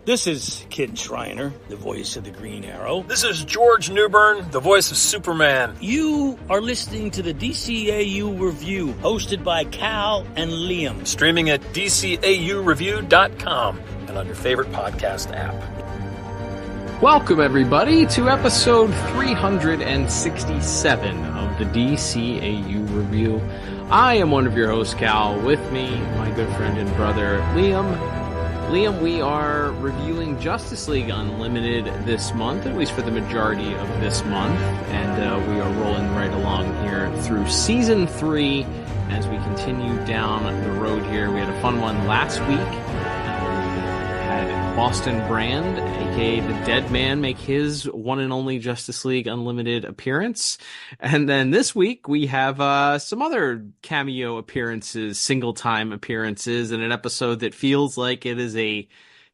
This is Kid Shriner, the voice of the Green Arrow. This is George Newbern, the voice of Superman. You are listening to the DCAU Review, hosted by Cal and Liam. Streaming at DCAUreview.com and on your favorite podcast app. Welcome, everybody, to episode 367 of the DCAU Review. I am one of your hosts, Cal. With me, my good friend and brother, Liam. Liam, we are reviewing Justice League Unlimited this month, at least for the majority of this month, and we are rolling right along here through Season 3 as we continue down the road here. We had a fun one last week. Boston Brand, aka the Dead Man, make his one and only Justice League Unlimited appearance. And then this week we have some other cameo appearances, single-time appearances, in an episode that feels like it is a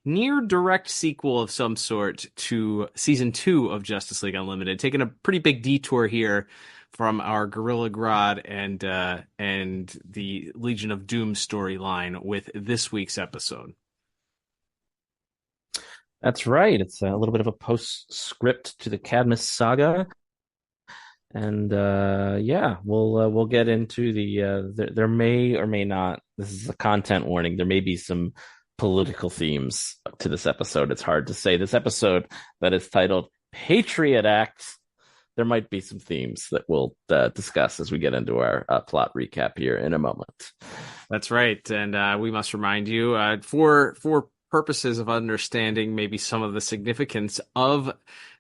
near direct sequel of some sort to Season 2 of Justice League Unlimited, taking a pretty big detour here from our Gorilla Grodd and the Legion of Doom storyline with this week's episode. That's right. It's a little bit of a postscript to the Cadmus saga, and we'll get into there may or may not. This is a content warning. There may be some political themes to this episode. It's hard to say. This episode that is titled Patriot Act. There might be some themes that we'll discuss as we get into our plot recap here in a moment. That's right, and we must remind you for purposes of understanding maybe some of the significance of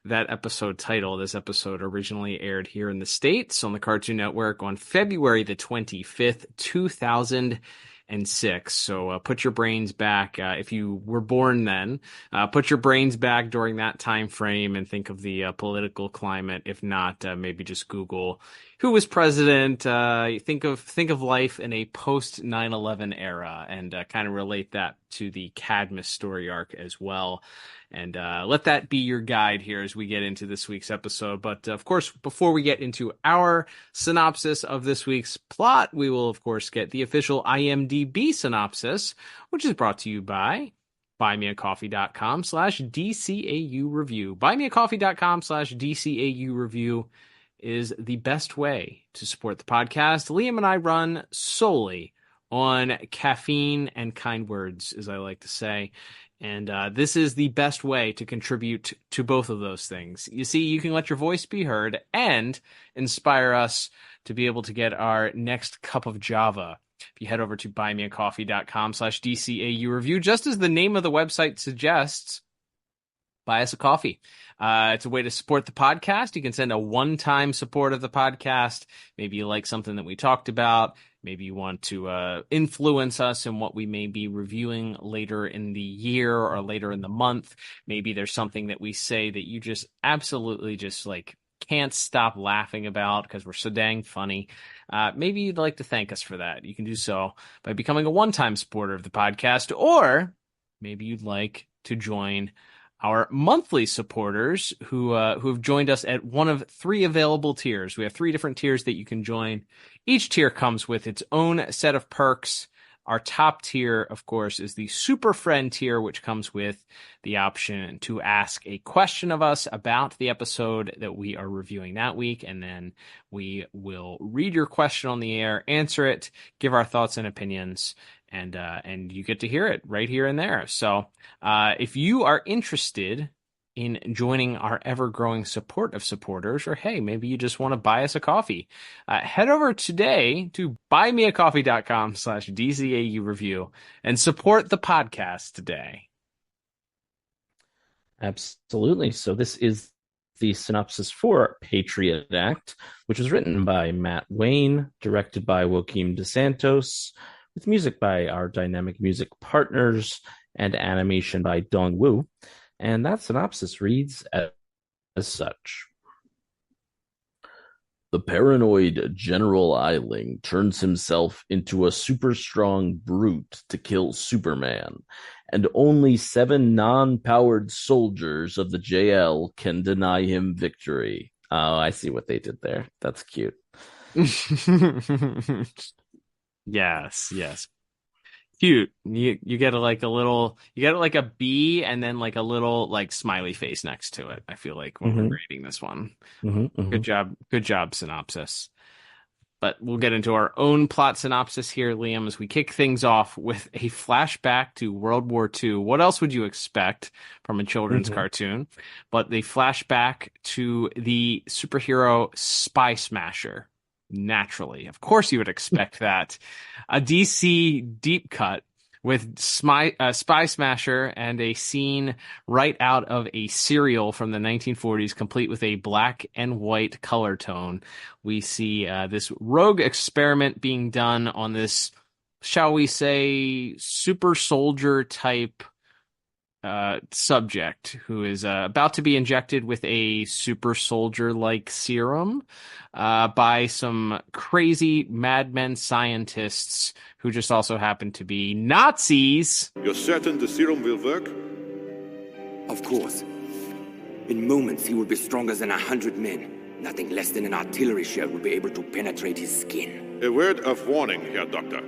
that episode title. This episode originally aired here in the States on the Cartoon Network on February the 25th, 2006. So put your brains back. If you were born then, put your brains back during that time frame and think of the political climate. If not, maybe just Google who was president. Think of life in a post 9/11 era and kind of relate that to the Cadmus story arc as well. And let that be your guide here as we get into this week's episode. But of course, before we get into our synopsis of this week's plot, we will of course get the official IMDb synopsis, which is brought to you by buymeacoffee.com/DCAU review. Buymeacoffee.com/DCAU review is the best way to support the podcast. Liam and I run solely on caffeine and kind words, as I like to say. And this is the best way to contribute to both of those things. You see, you can let your voice be heard and inspire us to be able to get our next cup of Java. If you head over to buymeacoffee.com/DCAU review, just as the name of the website suggests, buy us a coffee. It's a way to support the podcast. You can send a one-time support of the podcast. Maybe you like something that we talked about. Maybe you want to influence us in what we may be reviewing later in the year or later in the month. Maybe there's something that we say that you just absolutely just like can't stop laughing about because we're so dang funny. Maybe you'd like to thank us for that. You can do so by becoming a one-time supporter of the podcast, or maybe you'd like to join our monthly supporters who have joined us at one of three available tiers. We have three different tiers that you can join. Each tier comes with its own set of perks. Our top tier, of course, is the Super Friend tier, which comes with the option to ask a question of us about the episode that we are reviewing that week, and then we will read your question on the air, answer it, give our thoughts and opinions, and you get to hear it right here and there. So if you are interested in joining our ever-growing support of supporters, or hey, maybe you just want to buy us a coffee, head over today to buymeacoffee.com/DCAU review and support the podcast today. Absolutely. So this is the synopsis for Patriot Act, which was written by Matt Wayne, directed by Joaquim DeSantos, with music by our dynamic music partners and animation by Dong Wu. And that synopsis reads as such. The paranoid General Eiling turns himself into a super strong brute to kill Superman, and only 7 non-powered soldiers of the JL can deny him victory. Oh, I see what they did there. That's cute. Yes. Cute. You get a B and then like a little like smiley face next to it. I feel like when we're grading this one. Good job, synopsis. But we'll get into our own plot synopsis here, Liam, as we kick things off with a flashback to World War II. What else would you expect from a children's cartoon? But they flashback to the superhero Spy Smasher. Naturally. Of course you would expect that. A DC deep cut with Spy Smasher and a scene right out of a serial from the 1940s, complete with a black and white color tone. We see this rogue experiment being done on this, shall we say, super soldier type subject who is about to be injected with a super soldier like serum by some crazy madmen scientists who just also happen to be Nazis. You're certain the serum will work? Of course. In moments, he will be stronger than 100 men. Nothing less than an artillery shell will be able to penetrate his skin. A word of warning, Herr Doctor.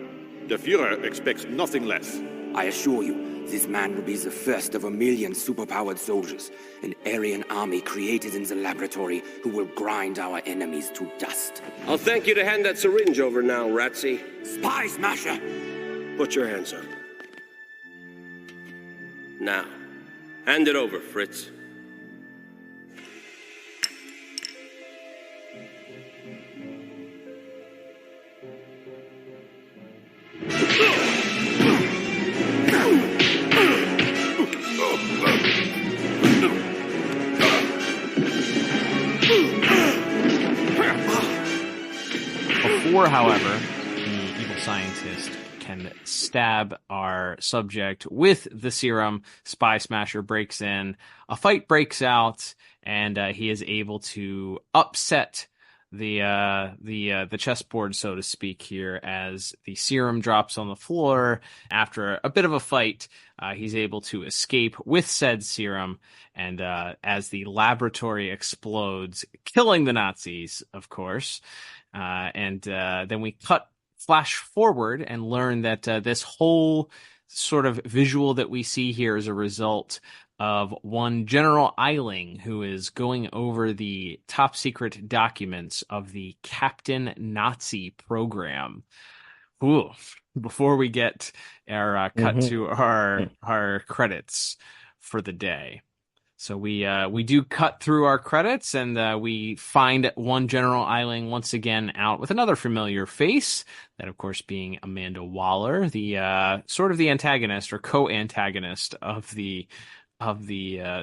The Führer expects nothing less. I assure you, this man will be the first of a million superpowered soldiers, an Aryan army created in the laboratory who will grind our enemies to dust. I'll thank you to hand that syringe over now, Ratsy. Spy Smasher! Put your hands up. Now, hand it over, Fritz. Before, however, the evil scientist can stab our subject with the serum, Spy Smasher breaks in. A fight breaks out, and he is able to upset the chessboard, so to speak, here as the serum drops on the floor. After a bit of a fight, he's able to escape with said serum, and as the laboratory explodes, killing the Nazis, of course. And then we flash forward and learn that this whole sort of visual that we see here is a result of one General Eiling, who is going over the top secret documents of the Captain Nazi program. Ooh, before we get our cut to our credits for the day. So we do cut through our credits, and we find one General Eiling once again out with another familiar face, that of course being Amanda Waller, the sort of the antagonist or co-antagonist of the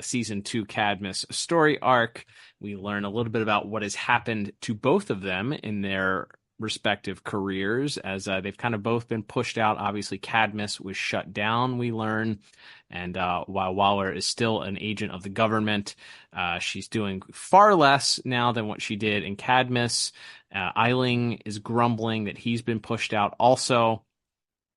season 2 Cadmus story arc. We learn a little bit about what has happened to both of them in their respective careers, as they've kind of both been pushed out. Obviously, Cadmus was shut down, we learn, and while Waller is still an agent of the government, she's doing far less now than what she did in Cadmus. Eiling is grumbling that he's been pushed out also,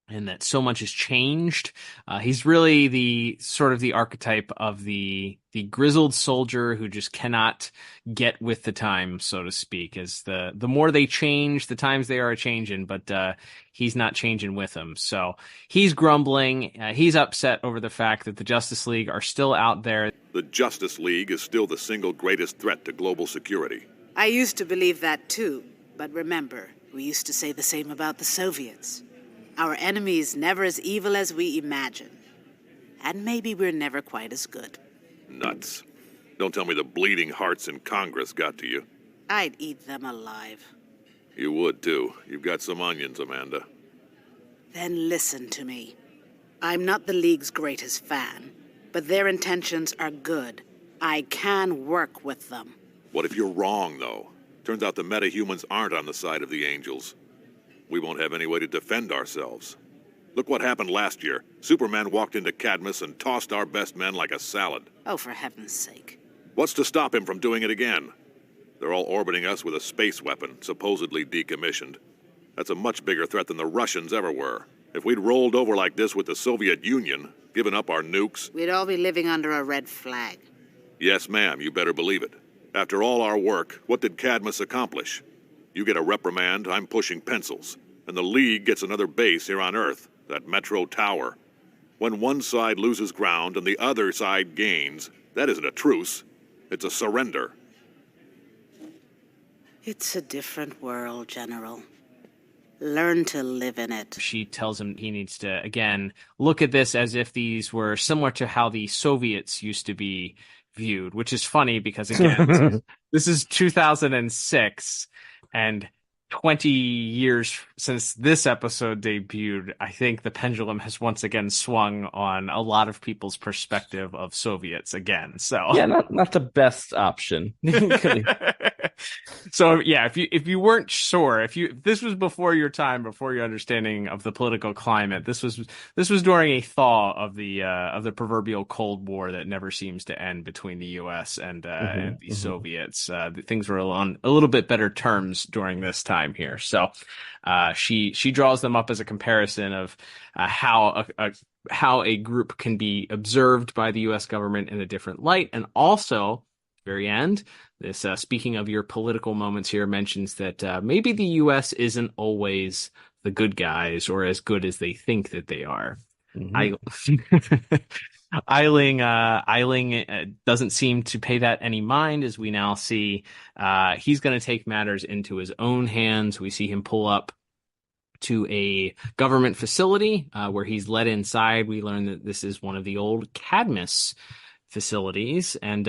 and that so much has changed. He's really the sort of the archetype of the grizzled soldier who just cannot get with the time, so to speak. As the more they change, the times they are changing, but he's not changing with them. So he's grumbling. He's upset over the fact that the Justice League are still out there. The Justice League is still the single greatest threat to global security. I used to believe that too, but remember, we used to say the same about the Soviets. Our enemy's never as evil as we imagine. And maybe we're never quite as good. Nuts. Don't tell me the bleeding hearts in Congress got to you. I'd eat them alive. You would, too. You've got some onions, Amanda. Then listen to me. I'm not the League's greatest fan, but their intentions are good. I can work with them. What if you're wrong, though? Turns out the metahumans aren't on the side of the angels. We won't have any way to defend ourselves. Look what happened last year. Superman walked into Cadmus and tossed our best men like a salad. Oh, for heaven's sake. What's to stop him from doing it again? They're all orbiting us with a space weapon, supposedly decommissioned. That's a much bigger threat than the Russians ever were. If we'd rolled over like this with the Soviet Union, given up our nukes... We'd all be living under a red flag. Yes, ma'am, you better believe it. After all our work, what did Cadmus accomplish? You get a reprimand, I'm pushing pencils. And the League gets another base here on Earth. that metro tower. When one side loses ground and the other side gains, that isn't a truce. It's a surrender. It's a different world, General. Learn to live in it. She tells him he needs to, again, look at this as if these were similar to how the Soviets used to be viewed, which is funny because, again, this is 2006, and 20 years since this episode debuted, I think the pendulum has once again swung on a lot of people's perspective of Soviets again. So yeah, not the best option. So yeah, if you weren't sure, if this was before your time, before your understanding of the political climate, this was during a thaw of the proverbial Cold War that never seems to end between the U.S. and the Soviets. Things were on a little bit better terms during this time here. So she draws them up as a comparison of how a group can be observed by the U.S. government in a different light, and also very end, this speaking of your political moments here, mentions that maybe the U.S. isn't always the good guys or as good as they think that they are. Eiling doesn't seem to pay that any mind, as we now see he's going to take matters into his own hands. We see him pull up to a government facility where he's led inside. We learn that this is one of the old Cadmus facilities, and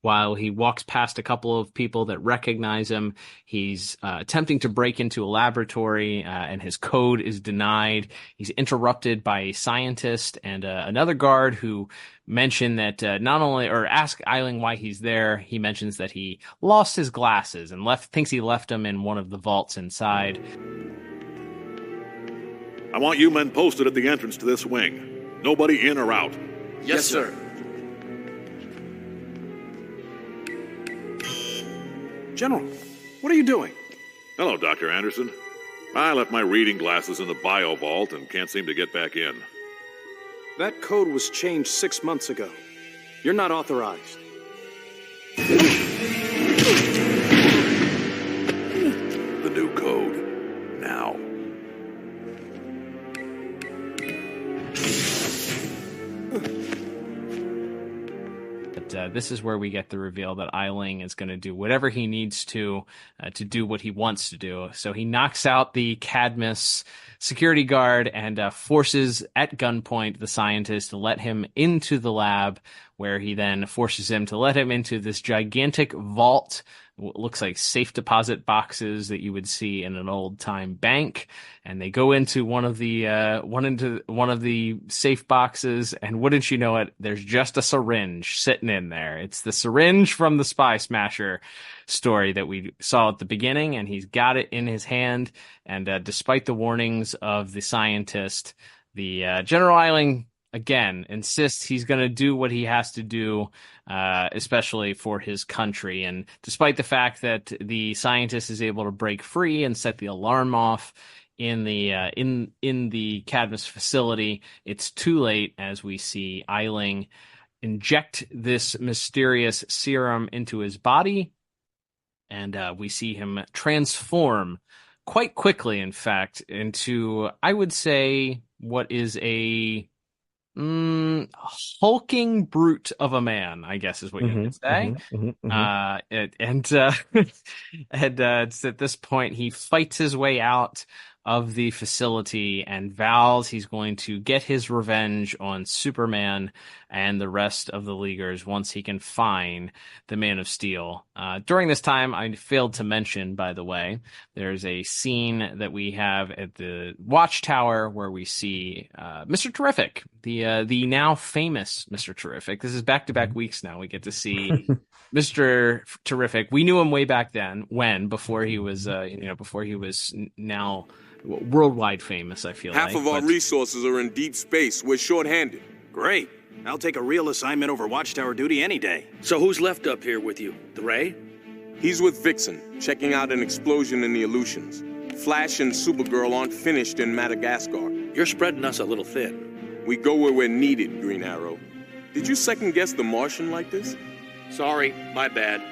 while he walks past a couple of people that recognize him, he's attempting to break into a laboratory, and his code is denied. He's interrupted by a scientist and another guard who mention that ask Eiling why he's there. He mentions that he lost his glasses and thinks he left them in one of the vaults inside. I want you men posted at the entrance to this wing. Nobody in or out. Yes, sir. General, what are you doing? Hello, Dr. Anderson. I left my reading glasses in the bio vault and can't seem to get back in. That code was changed 6 months ago. You're not authorized. The new code. Now. This is where we get the reveal that Eiling is going to do whatever he needs to do what he wants to do. So he knocks out the Cadmus security guard and forces at gunpoint the scientist to let him into the lab, where he then forces him to let him into this gigantic vault. What looks like safe deposit boxes that you would see in an old time bank, and they go into one of the safe boxes, and wouldn't you know it, there's just a syringe sitting in there. It's the syringe from the Spy Smasher story that we saw at the beginning, and he's got it in his hand. And despite the warnings of the scientist, the General Eiling again insists he's going to do what he has to do, especially for his country. And despite the fact that the scientist is able to break free and set the alarm off in the Cadmus facility, it's too late, as we see Eiling inject this mysterious serum into his body, and we see him transform quite quickly, in fact, into, I would say, what is a hulking brute of a man, I guess is what you would say. It's at this point he fights his way out of the facility and vows he's going to get his revenge on Superman and the rest of the Leaguers once he can find the Man of Steel. During this time, I failed to mention, by the way, there's a scene that we have at the Watchtower where we see Mr. Terrific, the now famous Mr. Terrific. This is back-to-back weeks now. We get to see Mr. Terrific. We knew him way back then, before he was now worldwide famous, I feel Half of our resources are in deep space. We're short-handed. Great. I'll take a real assignment over Watchtower duty any day. So who's left up here with you? The Ray? He's with Vixen, checking out an explosion in the Aleutians. Flash and Supergirl aren't finished in Madagascar. You're spreading us a little thin. We go where we're needed, Green Arrow. Did you second-guess the Martian like this? Sorry, my bad.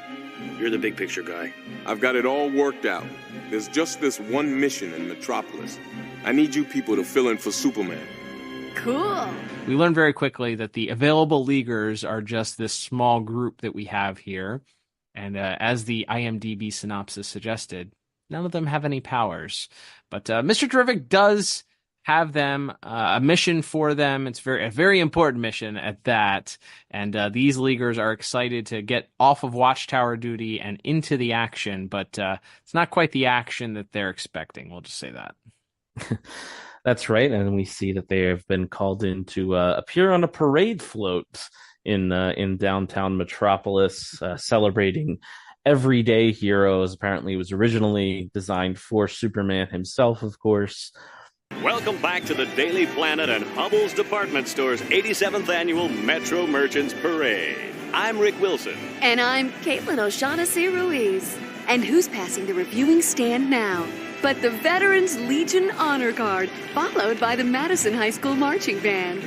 You're the big-picture guy. I've got it all worked out. There's just this one mission in Metropolis. I need you people to fill in for Superman. Cool. We learned very quickly that the available Leaguers are just this small group that we have here. And as the IMDb synopsis suggested, none of them have any powers. But Mr. Terrific does have them, a mission for them. It's a very important mission at that. And these Leaguers are excited to get off of Watchtower duty and into the action. But it's not quite the action that they're expecting. We'll just say that. That's right, and we see that they have been called in to appear on a parade float in downtown Metropolis, celebrating everyday heroes. Apparently, it was originally designed for Superman himself, of course. Welcome back to the Daily Planet and Hubble's Department Store's 87th Annual Metro Merchants Parade. I'm Rick Wilson. And I'm Caitlin O'Shaughnessy Ruiz. And who's passing the reviewing stand now? But the Veterans Legion Honor Guard, followed by the Madison High School Marching Band.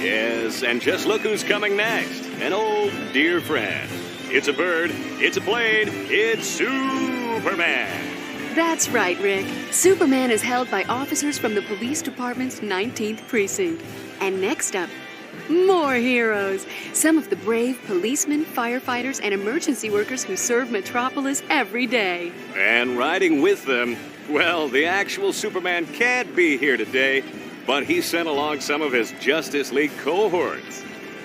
Yes, and just look who's coming next. An old dear friend. It's a bird, it's a plane, it's Superman. That's right, Rick. Superman is held by officers from the police department's 19th precinct. And next up, more heroes. Some of the brave policemen, firefighters, and emergency workers who serve Metropolis every day. And riding with them, well, the actual Superman can't be here today, but he sent along some of his Justice League cohorts.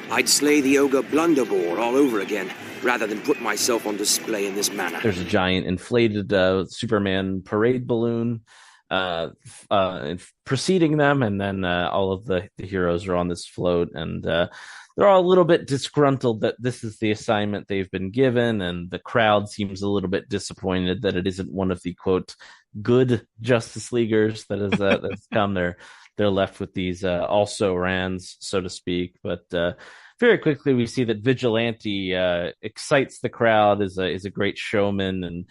I'd slay the ogre Blunderbore all over again, rather than put myself on display in this manner. There's a giant inflated Superman parade balloon preceding them, and then all of the heroes are on this float, and they're all a little bit disgruntled that this is the assignment they've been given, and the crowd seems a little bit disappointed that it isn't one of the, quote, good Justice Leaguers that has that's come. They're left with these also rans, so to speak, but very quickly we see that Vigilante excites the crowd, is a great showman, and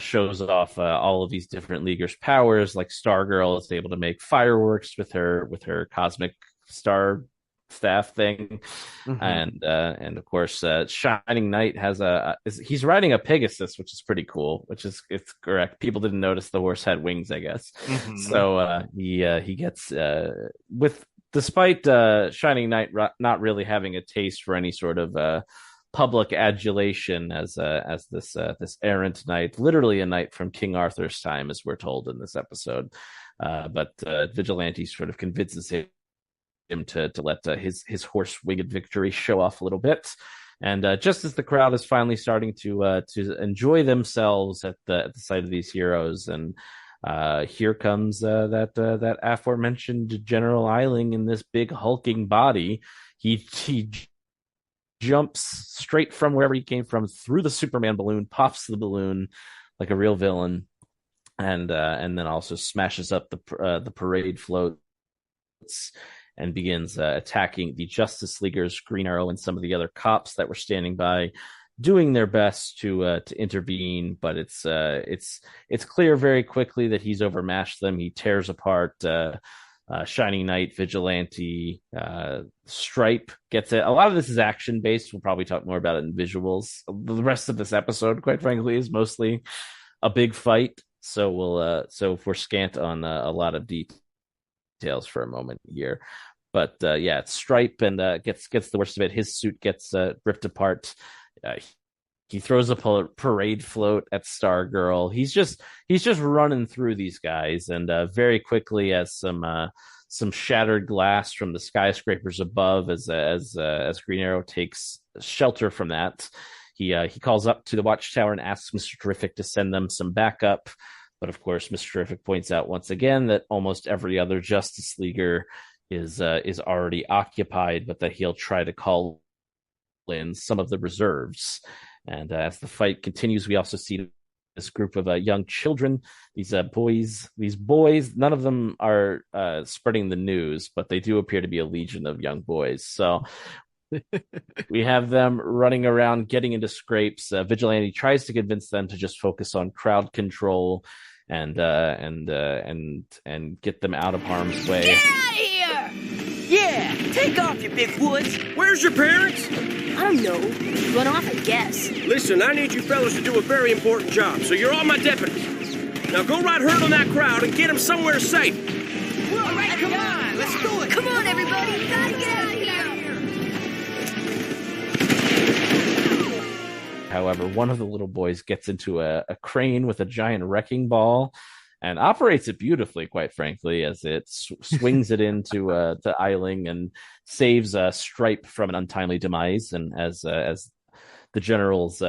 shows off all of these different Leaguers' powers. Like Stargirl is able to make fireworks with her cosmic star staff thing, and of course Shining Knight has he's riding a Pegasus, which is pretty cool, it's correct. People didn't notice the horse had wings, I guess. So he gets despite Shining Knight not really having a taste for any sort of public adulation as this errant knight, literally a knight from King Arthur's time, as we're told in this episode. But Vigilante sort of convinces him to let his horse-winged victory show off a little bit. And just as the crowd is finally starting to enjoy themselves at the sight of these heroes, and here comes that aforementioned General Eiling in this big hulking body. He jumps straight from wherever he came from through the Superman balloon, pops the balloon like a real villain, and then also smashes up the parade floats and begins attacking the Justice Leaguers, Green Arrow, and some of the other cops that were standing by, doing their best to intervene. But it's clear very quickly that he's overmatched them. He tears apart Shining Knight, Vigilante, Stripe gets it. A lot of this is action based. We'll probably talk more about it in visuals. The rest of this episode, quite frankly, is mostly a big fight. So if we're scant on a lot of details for a moment here. But it's Stripe, and gets the worst of it. His suit gets ripped apart. He throws a parade float at Stargirl. He's just running through these guys, and very quickly, as some shattered glass from the skyscrapers above, as Green Arrow takes shelter from that, he calls up to the Watchtower and asks Mr. Terrific to send them some backup. But of course, Mr. Terrific points out once again that almost every other Justice Leaguer is already occupied, but that he'll try to call in some of the reserves. And as the fight continues, we also see this group of young children, these boys. None of them are spreading the news, but they do appear to be a legion of young boys. So we have them running around, getting into scrapes. Vigilante tries to convince them to just focus on crowd control and get them out of harm's way. Get out of here! Yeah, take off, you big woods. Where's your parents? I don't know. Run off, I guess. Listen, I need you fellas to do a very important job, so you're all my deputies. Now go right herd on that crowd and get him somewhere safe. All right, come on. Let's do it. Come on, everybody. Gotta get out of here. However, one of the little boys gets into a crane with a giant wrecking ball and operates it beautifully, quite frankly, as it swings it into to Eiling and saves Stripe from an untimely demise. And as the general's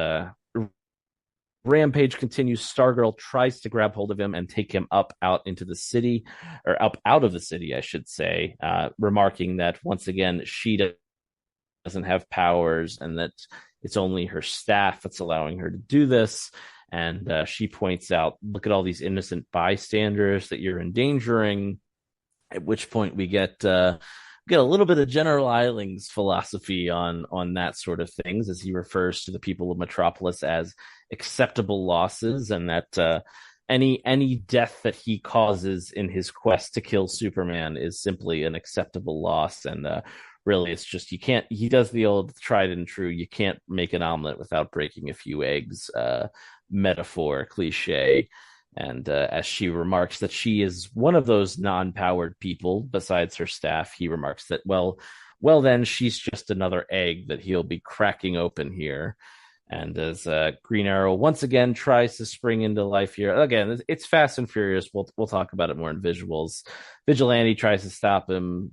rampage continues, Stargirl tries to grab hold of him and take him up out into the city, or up out of the city, I should say, remarking that once again she doesn't have powers and that it's only her staff that's allowing her to do this. And she points out, look at all these innocent bystanders that you're endangering. At which point we get a little bit of General Eiling's philosophy on that sort of things, as he refers to the people of Metropolis as acceptable losses, and that any death that he causes in his quest to kill Superman is simply an acceptable loss. And really, it's just, you can't, he does the old tried and true, you can't make an omelet without breaking a few eggs metaphor, cliche. And as she remarks that she is one of those non-powered people besides her staff, he remarks that, well, then she's just another egg that he'll be cracking open here. And as Green Arrow once again tries to spring into life here, again, it's Fast and Furious. We'll talk about it more in visuals. Vigilante tries to stop him.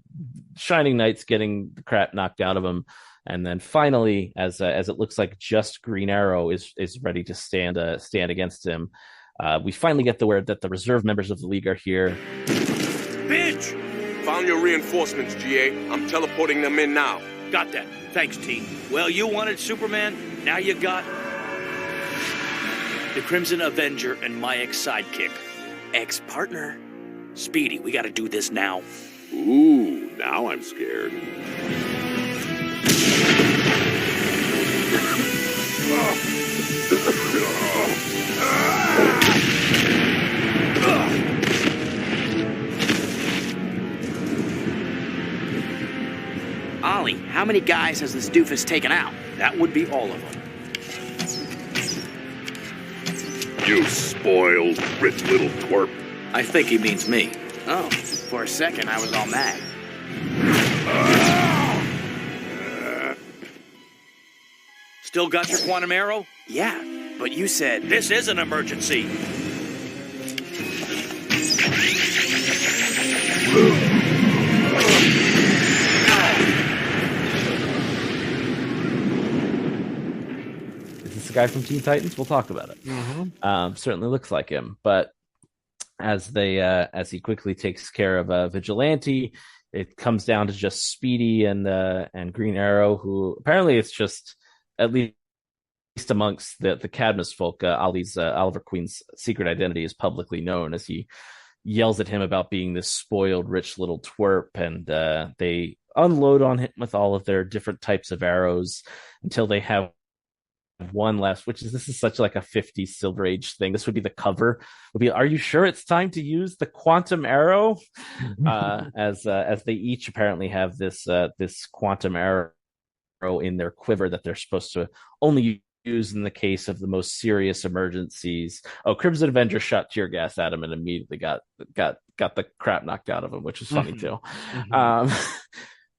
Shining Knight's getting the crap knocked out of him. And then finally, as it looks like just Green Arrow is ready to stand against him, we finally get the word that the reserve members of the League are here. Bitch! Found your reinforcements, GA. I'm teleporting them in now. Got that. Thanks, T. Well, you wanted Superman. Now you got the Crimson Avenger and my ex-sidekick. Ex-partner. Speedy, we gotta do this now. Ooh, now I'm scared. Ollie, how many guys has this doofus taken out? That would be all of them. You spoiled, rich little twerp. I think he means me. Oh, for a second I was all mad. Still got your quantum arrow? Yeah, but you said... This is an emergency. Is this the guy from Teen Titans? We'll talk about it. Mm-hmm. Certainly looks like him. But as he quickly takes care of Vigilante, it comes down to just Speedy and Green Arrow, who apparently it's just, at least amongst the Cadmus folk, Oliver Queen's secret identity is publicly known, as he yells at him about being this spoiled rich little twerp, and they unload on him with all of their different types of arrows until they have one left, this is such like a 50s Silver Age thing. This would be the cover. Would be, are you sure it's time to use the quantum arrow? As they each apparently have this quantum arrow in their quiver that they're supposed to only use in the case of the most serious emergencies. Oh, Crimson Avenger shot tear gas at him and immediately got the crap knocked out of him, which is funny too.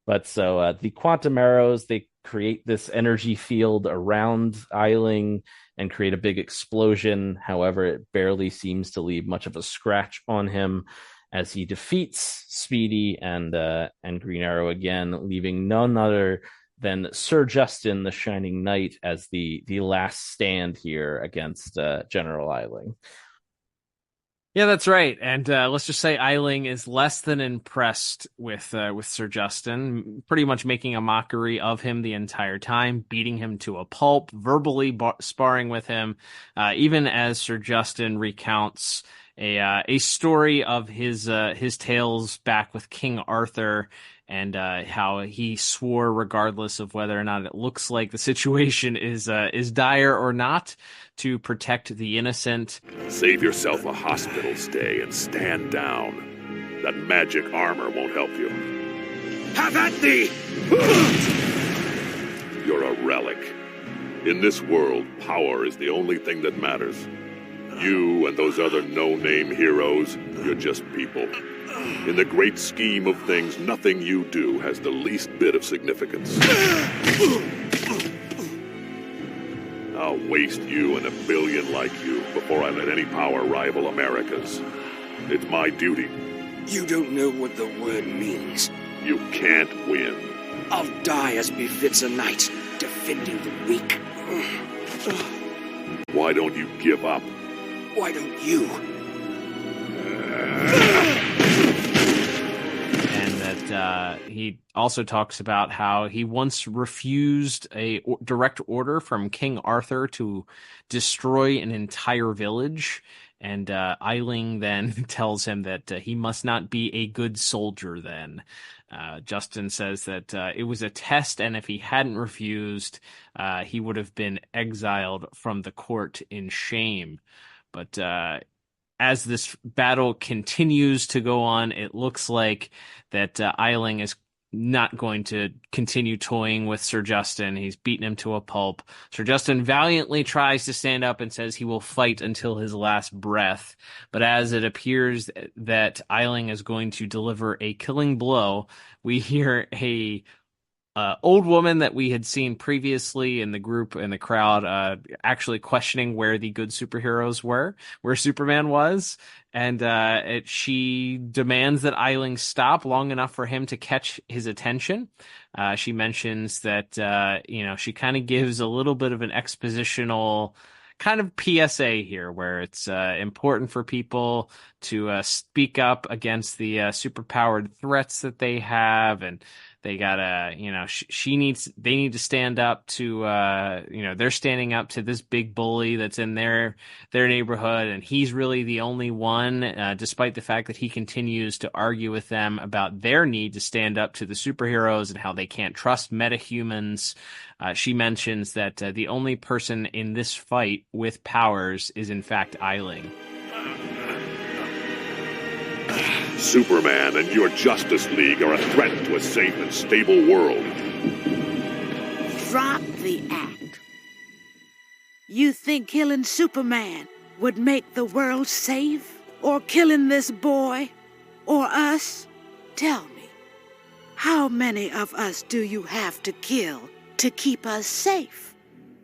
But so the quantum arrows, they create this energy field around Eiling and create a big explosion. However, it barely seems to leave much of a scratch on him as he defeats Speedy and Green Arrow again, leaving none other than Sir Justin, the Shining Knight, as the last stand here against General Eiling. Yeah, that's right. And let's just say Eiling is less than impressed with Sir Justin, pretty much making a mockery of him the entire time, beating him to a pulp, verbally sparring with him, even as Sir Justin recounts a story of his tales back with King Arthur, and how he swore, regardless of whether or not it looks like the situation is dire or not, to protect the innocent. Save yourself a hospital stay and stand down. That magic armor won't help you. Have at thee! You're a relic. In this world, power is the only thing that matters. You and those other no-name heroes, you're just people. In the great scheme of things, nothing you do has the least bit of significance. I'll waste you and a billion like you before I let any power rival America's. It's my duty. You don't know what the word means. You can't win. I'll die as befits a knight, defending the weak. Why don't you give up? Why don't you? And that he also talks about how he once refused a direct order from King Arthur to destroy an entire village. And Eiling then tells him that he must not be a good soldier then. Justin says that it was a test, and if he hadn't refused, he would have been exiled from the court in shame. But as this battle continues to go on, it looks like that Eiling is not going to continue toying with Sir Justin. He's beaten him to a pulp. Sir Justin valiantly tries to stand up and says he will fight until his last breath. But as it appears that Eiling is going to deliver a killing blow, we hear a old woman that we had seen previously in the group, in the crowd, actually questioning where the good superheroes were, where Superman was. And she demands that Eiling stop long enough for him to catch his attention. She mentions that, she kind of gives a little bit of an expositional kind of PSA here, where it's important for people to speak up against the superpowered threats that they have, and they gotta, they need to stand up to, they're standing up to this big bully that's in their neighborhood, and he's really the only one, despite the fact that he continues to argue with them about their need to stand up to the superheroes and how they can't trust metahumans. She mentions that the only person in this fight with powers is in fact Eiling. Superman and your Justice League are a threat to a safe and stable world. Drop the act. You think killing Superman would make the world safe? Or killing this boy? Or us? Tell me, how many of us do you have to kill to keep us safe?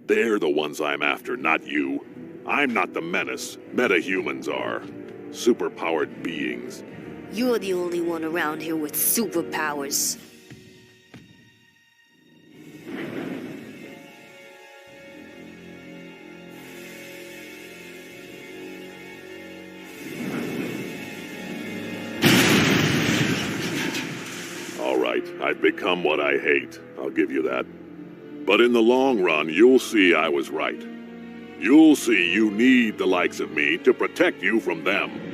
They're the ones I'm after, not you. I'm not the menace. Metahumans are. Superpowered beings. You're the only one around here with superpowers. All right, I've become what I hate. I'll give you that. But in the long run, you'll see I was right. You'll see you need the likes of me to protect you from them.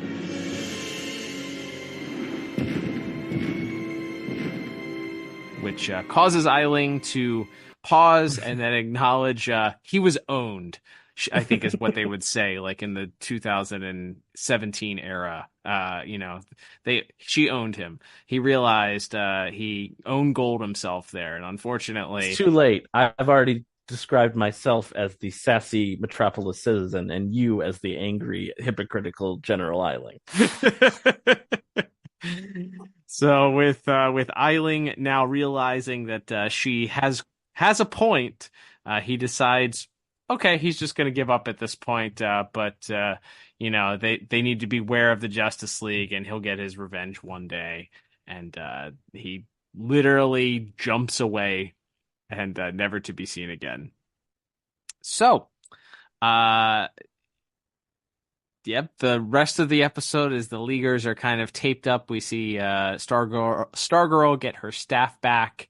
Which causes Eiling to pause and then acknowledge he was owned, I think is what they would say, like in the 2017 era. She owned him. He realized he owned gold himself there, and unfortunately... It's too late. I've already described myself as the sassy Metropolis citizen, and you as the angry, hypocritical General Eiling. So with Eiling now realizing that she has a point, he decides, okay, he's just going to give up at this point. But they need to beware of the Justice League, and he'll get his revenge one day. And he literally jumps away and never to be seen again. So, yep, the rest of the episode is the Leaguers are kind of taped up. We see Stargirl get her staff back.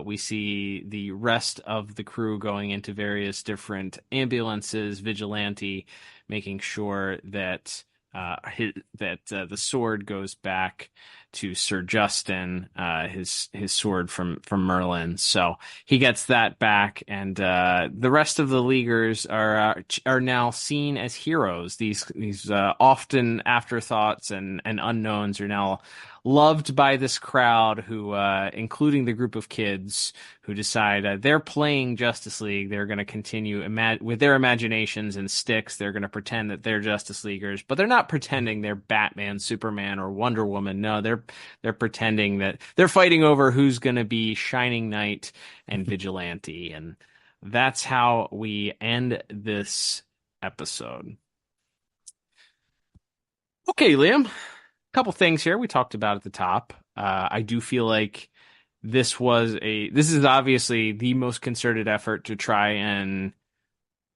We see the rest of the crew going into various different ambulances, Vigilante making sure that the sword goes back to Sir Justin, his sword from Merlin. So he gets that back, and the rest of the Leaguers are now seen as heroes. These often afterthoughts and unknowns are now loved by this crowd who, including the group of kids who decide they're playing Justice League. They're going to continue with their imaginations and sticks. They're going to pretend that they're Justice Leaguers, but they're not pretending they're Batman, Superman, or Wonder Woman. No, they're pretending that they're fighting over who's going to be Shining Knight and Vigilante, and that's how we end this episode. Okay, Liam, a couple things here we talked about at the top. I do feel like this is obviously the most concerted effort to try and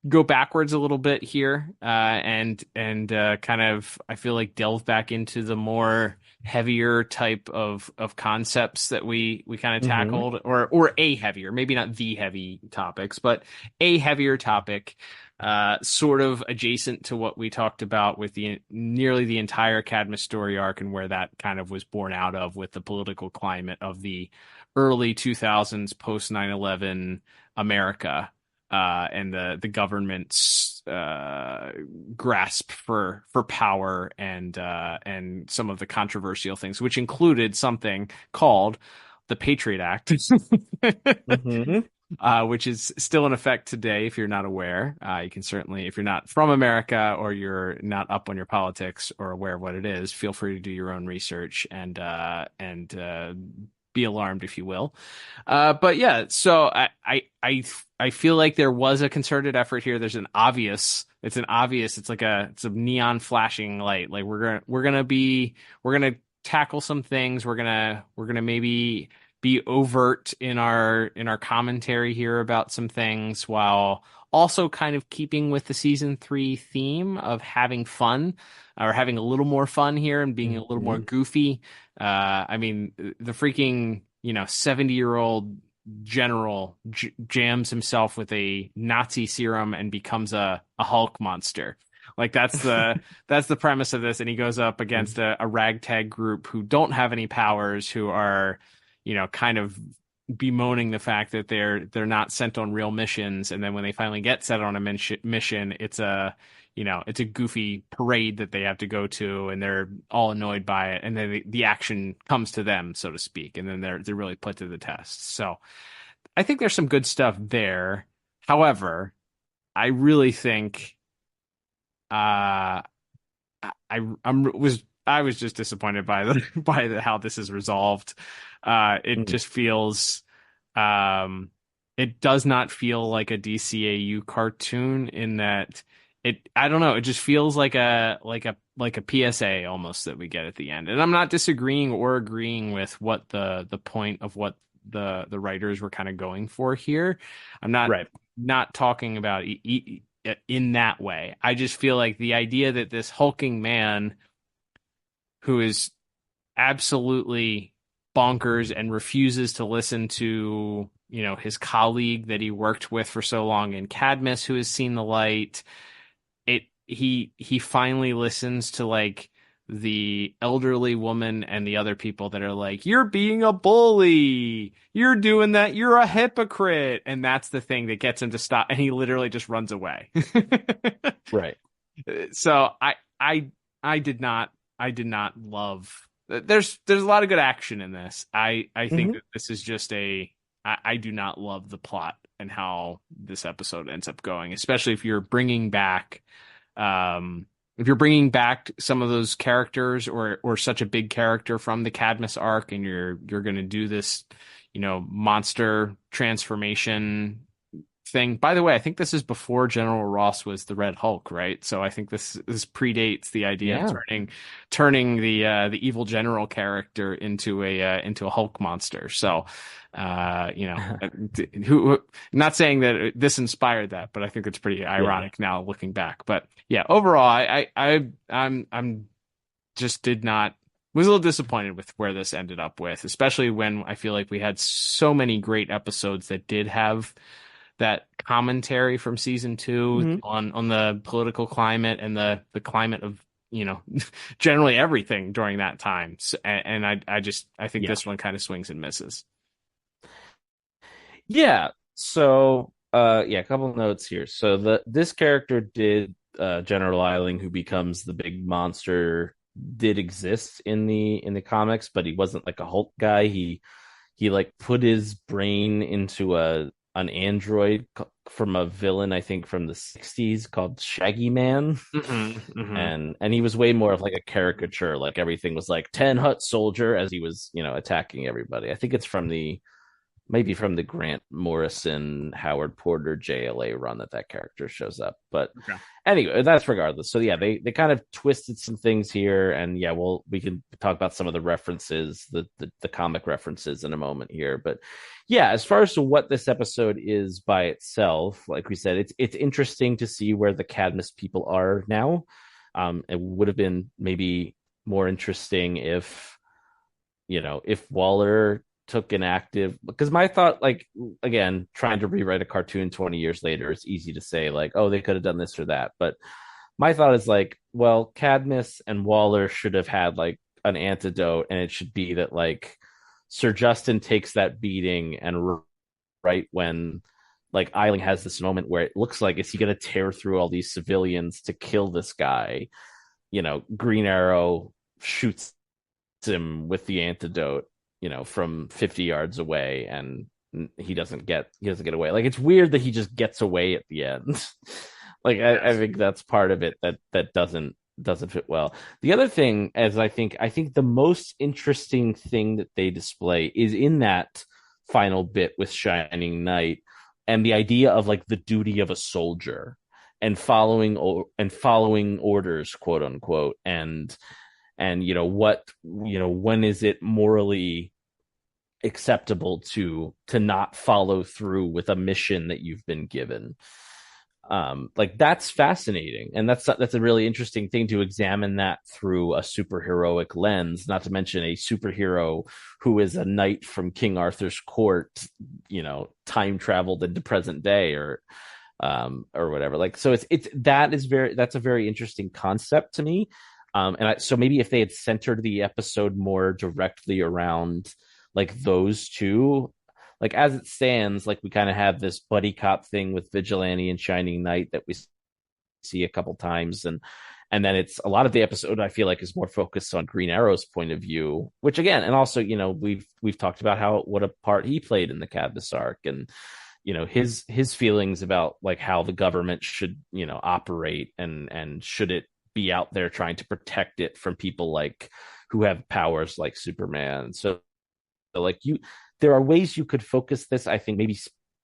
go backwards a little bit here, and kind of, I feel like, delve back into the more heavier type of concepts that we kind of tackled, or a heavier, maybe not the heavy topics, but a heavier topic, sort of adjacent to what we talked about with nearly the entire Cadmus story arc, and where that kind of was born out of with the political climate of the early 2000s post 9/11 America. And the government's grasp for power, and some of the controversial things, which included something called the Patriot Act, which is still in effect today. If you're not aware, you can certainly, if you're not from America or you're not up on your politics or aware of what it is, feel free to do your own research and be alarmed, if you will. But yeah, so I feel like there was a concerted effort here. It's like it's a neon flashing light. Like we're gonna tackle some things. We're gonna maybe be overt in our commentary here about some things, while also kind of keeping with the season 3 theme of having fun, or having a little more fun here, and being a little more goofy. I mean, the freaking 70-year-old general jams himself with a Nazi serum and becomes a Hulk monster. Like that's the premise of this, and he goes up against a ragtag group who don't have any powers, who are kind of bemoaning the fact that they're not sent on real missions, and then when they finally get set on a mission, it's a goofy parade that they have to go to, and they're all annoyed by it, and then the action comes to them, so to speak, and then they're really put to the test. So I think there's some good stuff there. However, I really think I was just disappointed by how this is resolved. It just feels, it does not feel like a DCAU cartoon, in that I don't know, it just feels like a PSA almost that we get at the end. And I'm not disagreeing or agreeing with what the point of what the writers were kind of going for here. I'm not talking about in that way. I just feel like the idea that this hulking man, who is absolutely bonkers and refuses to listen to, his colleague that he worked with for so long in Cadmus, who has seen the light, he finally listens to like the elderly woman and the other people that are like, you're being a bully, you're doing that, you're a hypocrite, and that's the thing that gets him to stop, and he literally just runs away. Right. So I did not love. There's a lot of good action in this. I think that this is just I do not love the plot and how this episode ends up going, especially if you're bringing back some of those characters, or such a big character from the Cadmus arc, and you're going to do this, monster transformation thing. By the way, I think this is before General Ross was the Red Hulk, right? So I think this predates the idea of turning the evil general character into a Hulk monster. So who, not saying that this inspired that, but I think it's pretty ironic now looking back. But yeah, overall, I'm just was a little disappointed with where this ended up with, especially when I feel like we had so many great episodes that did have that commentary from season 2 on the political climate and the climate of generally everything during that time. So, and I think this one kind of swings and misses. Yeah. So a couple of notes here. So this character did General Eiling, who becomes the big monster did exist in the comics, but he wasn't like a Hulk guy. He like put his brain into an android from a villain, I think from the 60s, called Shaggy Man. And he was way more of like a caricature, like everything was like 10 Hut Soldier as he was, attacking everybody. I think it's maybe from the Grant Morrison, Howard Porter JLA run that character shows up. But anyway, that's regardless. So yeah, they kind of twisted some things here, and yeah, we can talk about some of the references, the comic references in a moment here. But yeah, as far as to what this episode is by itself, like we said, it's interesting to see where the Cadmus people are now. It would have been maybe more interesting if Waller took an active, because my thought, like, again, trying to rewrite a cartoon 20 years later, it's easy to say like, oh, they could have done this or that, but my thought is like, well, Cadmus and Waller should have had like an antidote, and it should be that like Sir Justin takes that beating, and right when like Eiling has this moment where it looks like, is he going to tear through all these civilians to kill this guy, Green Arrow shoots him with the antidote from 50 yards away, and he doesn't get away. Like, it's weird that he just gets away at the end. Like, I think that's part of it that doesn't fit well. The other thing is, I think the most interesting thing that they display is in that final bit with Shining Knight, and the idea of like the duty of a soldier and following orders, quote unquote, and when is it morally acceptable to not follow through with a mission that you've been given. Like, that's fascinating, and that's a really interesting thing to examine that through a superheroic lens, not to mention a superhero who is a knight from King Arthur's court, time traveled into present day or whatever. Like, so that's a very interesting concept to me. So maybe if they had centered the episode more directly around like those two, like as it stands, like we kind of have this buddy cop thing with Vigilante and Shining Knight that we see a couple times, and then it's a lot of the episode I feel like is more focused on Green Arrow's point of view, which again, and also we've talked about what a part he played in the Cadmus arc, and his feelings about like how the government should operate, and should it be out there trying to protect it from people like who have powers like Superman. So like there are ways you could focus this. I think maybe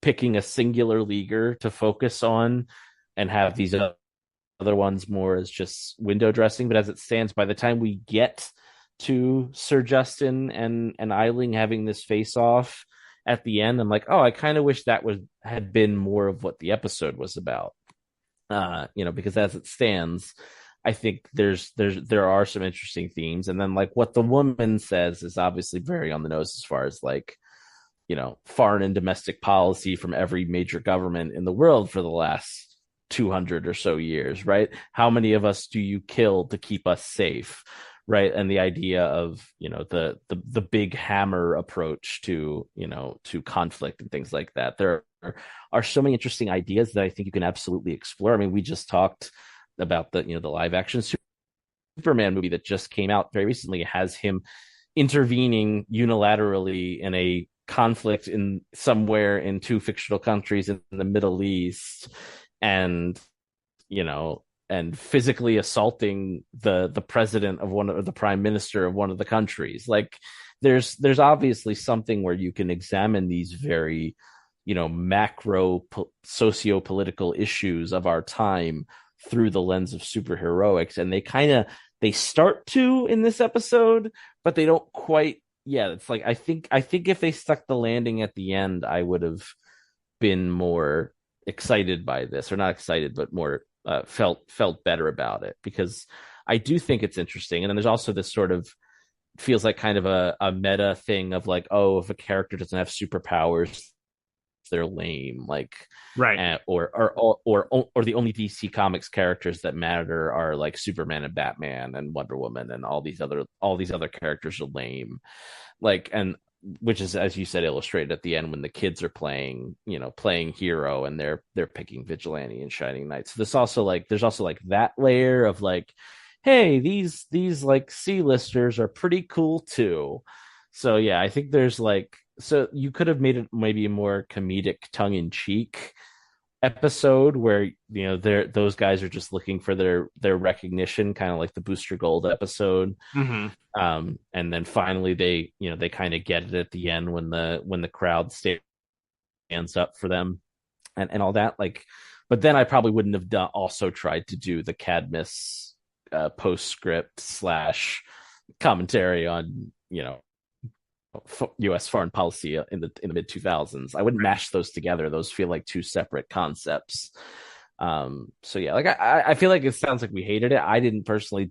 picking a singular leaguer to focus on and have these other ones more as just window dressing. But as it stands, by the time we get to Sir Justin and Eiling having this face off at the end, I'm like, oh, I kind of wish that had been more of what the episode was about. Because as it stands, I think there are some interesting themes, and then like what the woman says is obviously very on the nose as far as like foreign and domestic policy from every major government in the world for the last 200 or so years, right? How many of us do you kill to keep us safe, right? And the idea of the big hammer approach to conflict and things like that. There are so many interesting ideas that I think you can absolutely explore. I mean, we just talked about the live action Superman movie that just came out very recently, has him intervening unilaterally in a conflict in somewhere in two fictional countries in the Middle East, and physically assaulting the president of the prime minister of one of the countries. Like, there's obviously something where you can examine these very macro socio-political issues of our time through the lens of superheroics, and they start to in this episode, but they don't quite. Yeah, it's like I think if they stuck the landing at the end, I would have been more excited by this, or not excited, but more felt better about it, because I do think it's interesting. And then there's also this sort of feels like kind of a meta thing of like, oh, if a character doesn't have superpowers, they're lame, like, right? Or the only DC Comics characters that matter are like Superman and Batman and Wonder Woman, and all these other characters are lame, like, and which is, as you said, illustrated at the end when the kids are playing hero, and they're picking Vigilante and Shining Knight. So there's also like that layer of like, hey, these like C-listers are pretty cool too. So yeah, I think there's like, so you could have made it maybe a more comedic, tongue-in-cheek episode where those guys are just looking for their recognition, kind of like the Booster Gold episode. Mm-hmm. And then finally they kind of get it at the end when the crowd stands up for them and all that. Like, but then I probably wouldn't have also tried to do the Cadmus postscript / commentary on U.S. foreign policy in the mid 2000s. I wouldn't mash those together. Those feel like two separate concepts. So yeah, like I feel like it sounds like we hated it. I didn't personally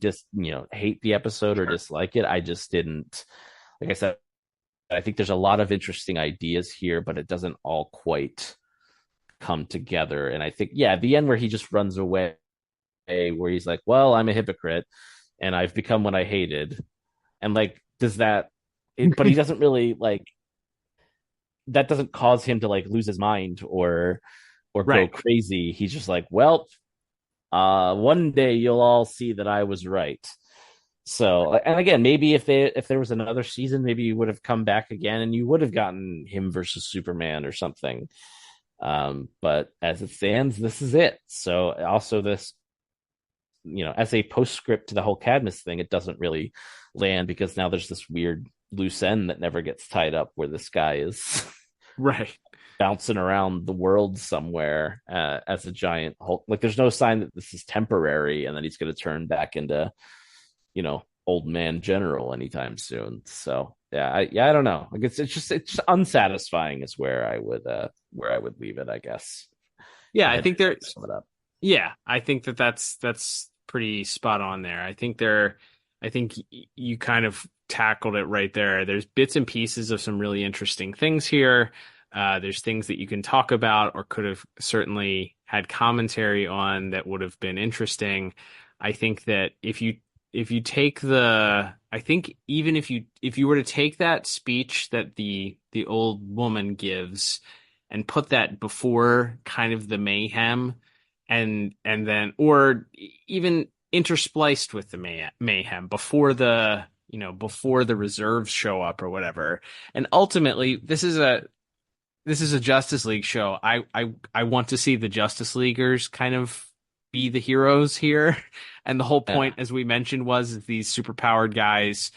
hate the episode or dislike it. I just didn't, like I said, I think there's a lot of interesting ideas here, but it doesn't all quite come together. And I think, yeah, the end where he just runs away, where he's like, well, I'm a hypocrite and I've become what I hated. And like, does that, but he doesn't really like, that doesn't cause him to like lose his mind or go crazy. He's just like, well, one day you'll all see that I was right. So, and again, maybe if there was another season, maybe you would have come back again and you would have gotten him versus Superman or something. But as it stands, this is it. So also this, as a postscript to the whole Cadmus thing, it doesn't really land because now there's this weird loose end that never gets tied up where this guy is bouncing around the world somewhere as a giant Hulk. Like there's no sign that this is temporary and then he's going to turn back into old man general anytime soon. So I don't know. Like it's just unsatisfying is where I would leave it, I guess. Yeah, I think sum it up. Yeah, I think that's pretty spot on there. I think you kind of tackled it right there. There's bits and pieces of some really interesting things here. There's things that you can talk about or could have certainly had commentary on that would have been interesting. I think that if you take even if you were to take that speech that the old woman gives and put that before kind of the mayhem and then, or even interspliced with the mayhem before the reserves show up or whatever. And ultimately this is a Justice League show. I want to see the Justice Leaguers kind of be the heroes here. And the whole point, as we mentioned, was these superpowered guys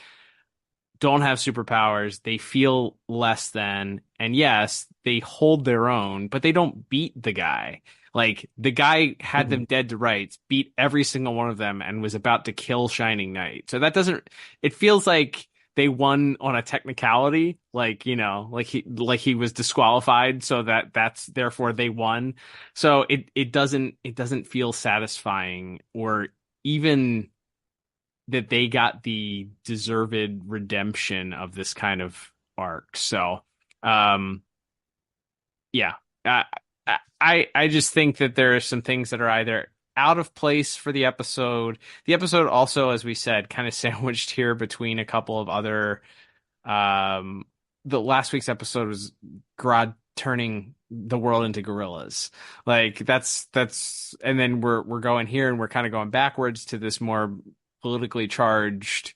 don't have superpowers. They feel less than, and yes, they hold their own, but they don't beat the guy. Like the guy had them dead to rights, beat every single one of them, and was about to kill Shining Knight. So it feels like they won on a technicality, like he was disqualified, so that's therefore they won. So it doesn't feel satisfying, or even that they got the deserved redemption of this kind of arc. So yeah, I just think that there are some things that are either out of place for the episode. The episode also, as we said, kind of sandwiched here between a couple of other. The last week's episode was Grodd turning the world into gorillas. Like that's, and then we're going here and we're kind of going backwards to this more politically charged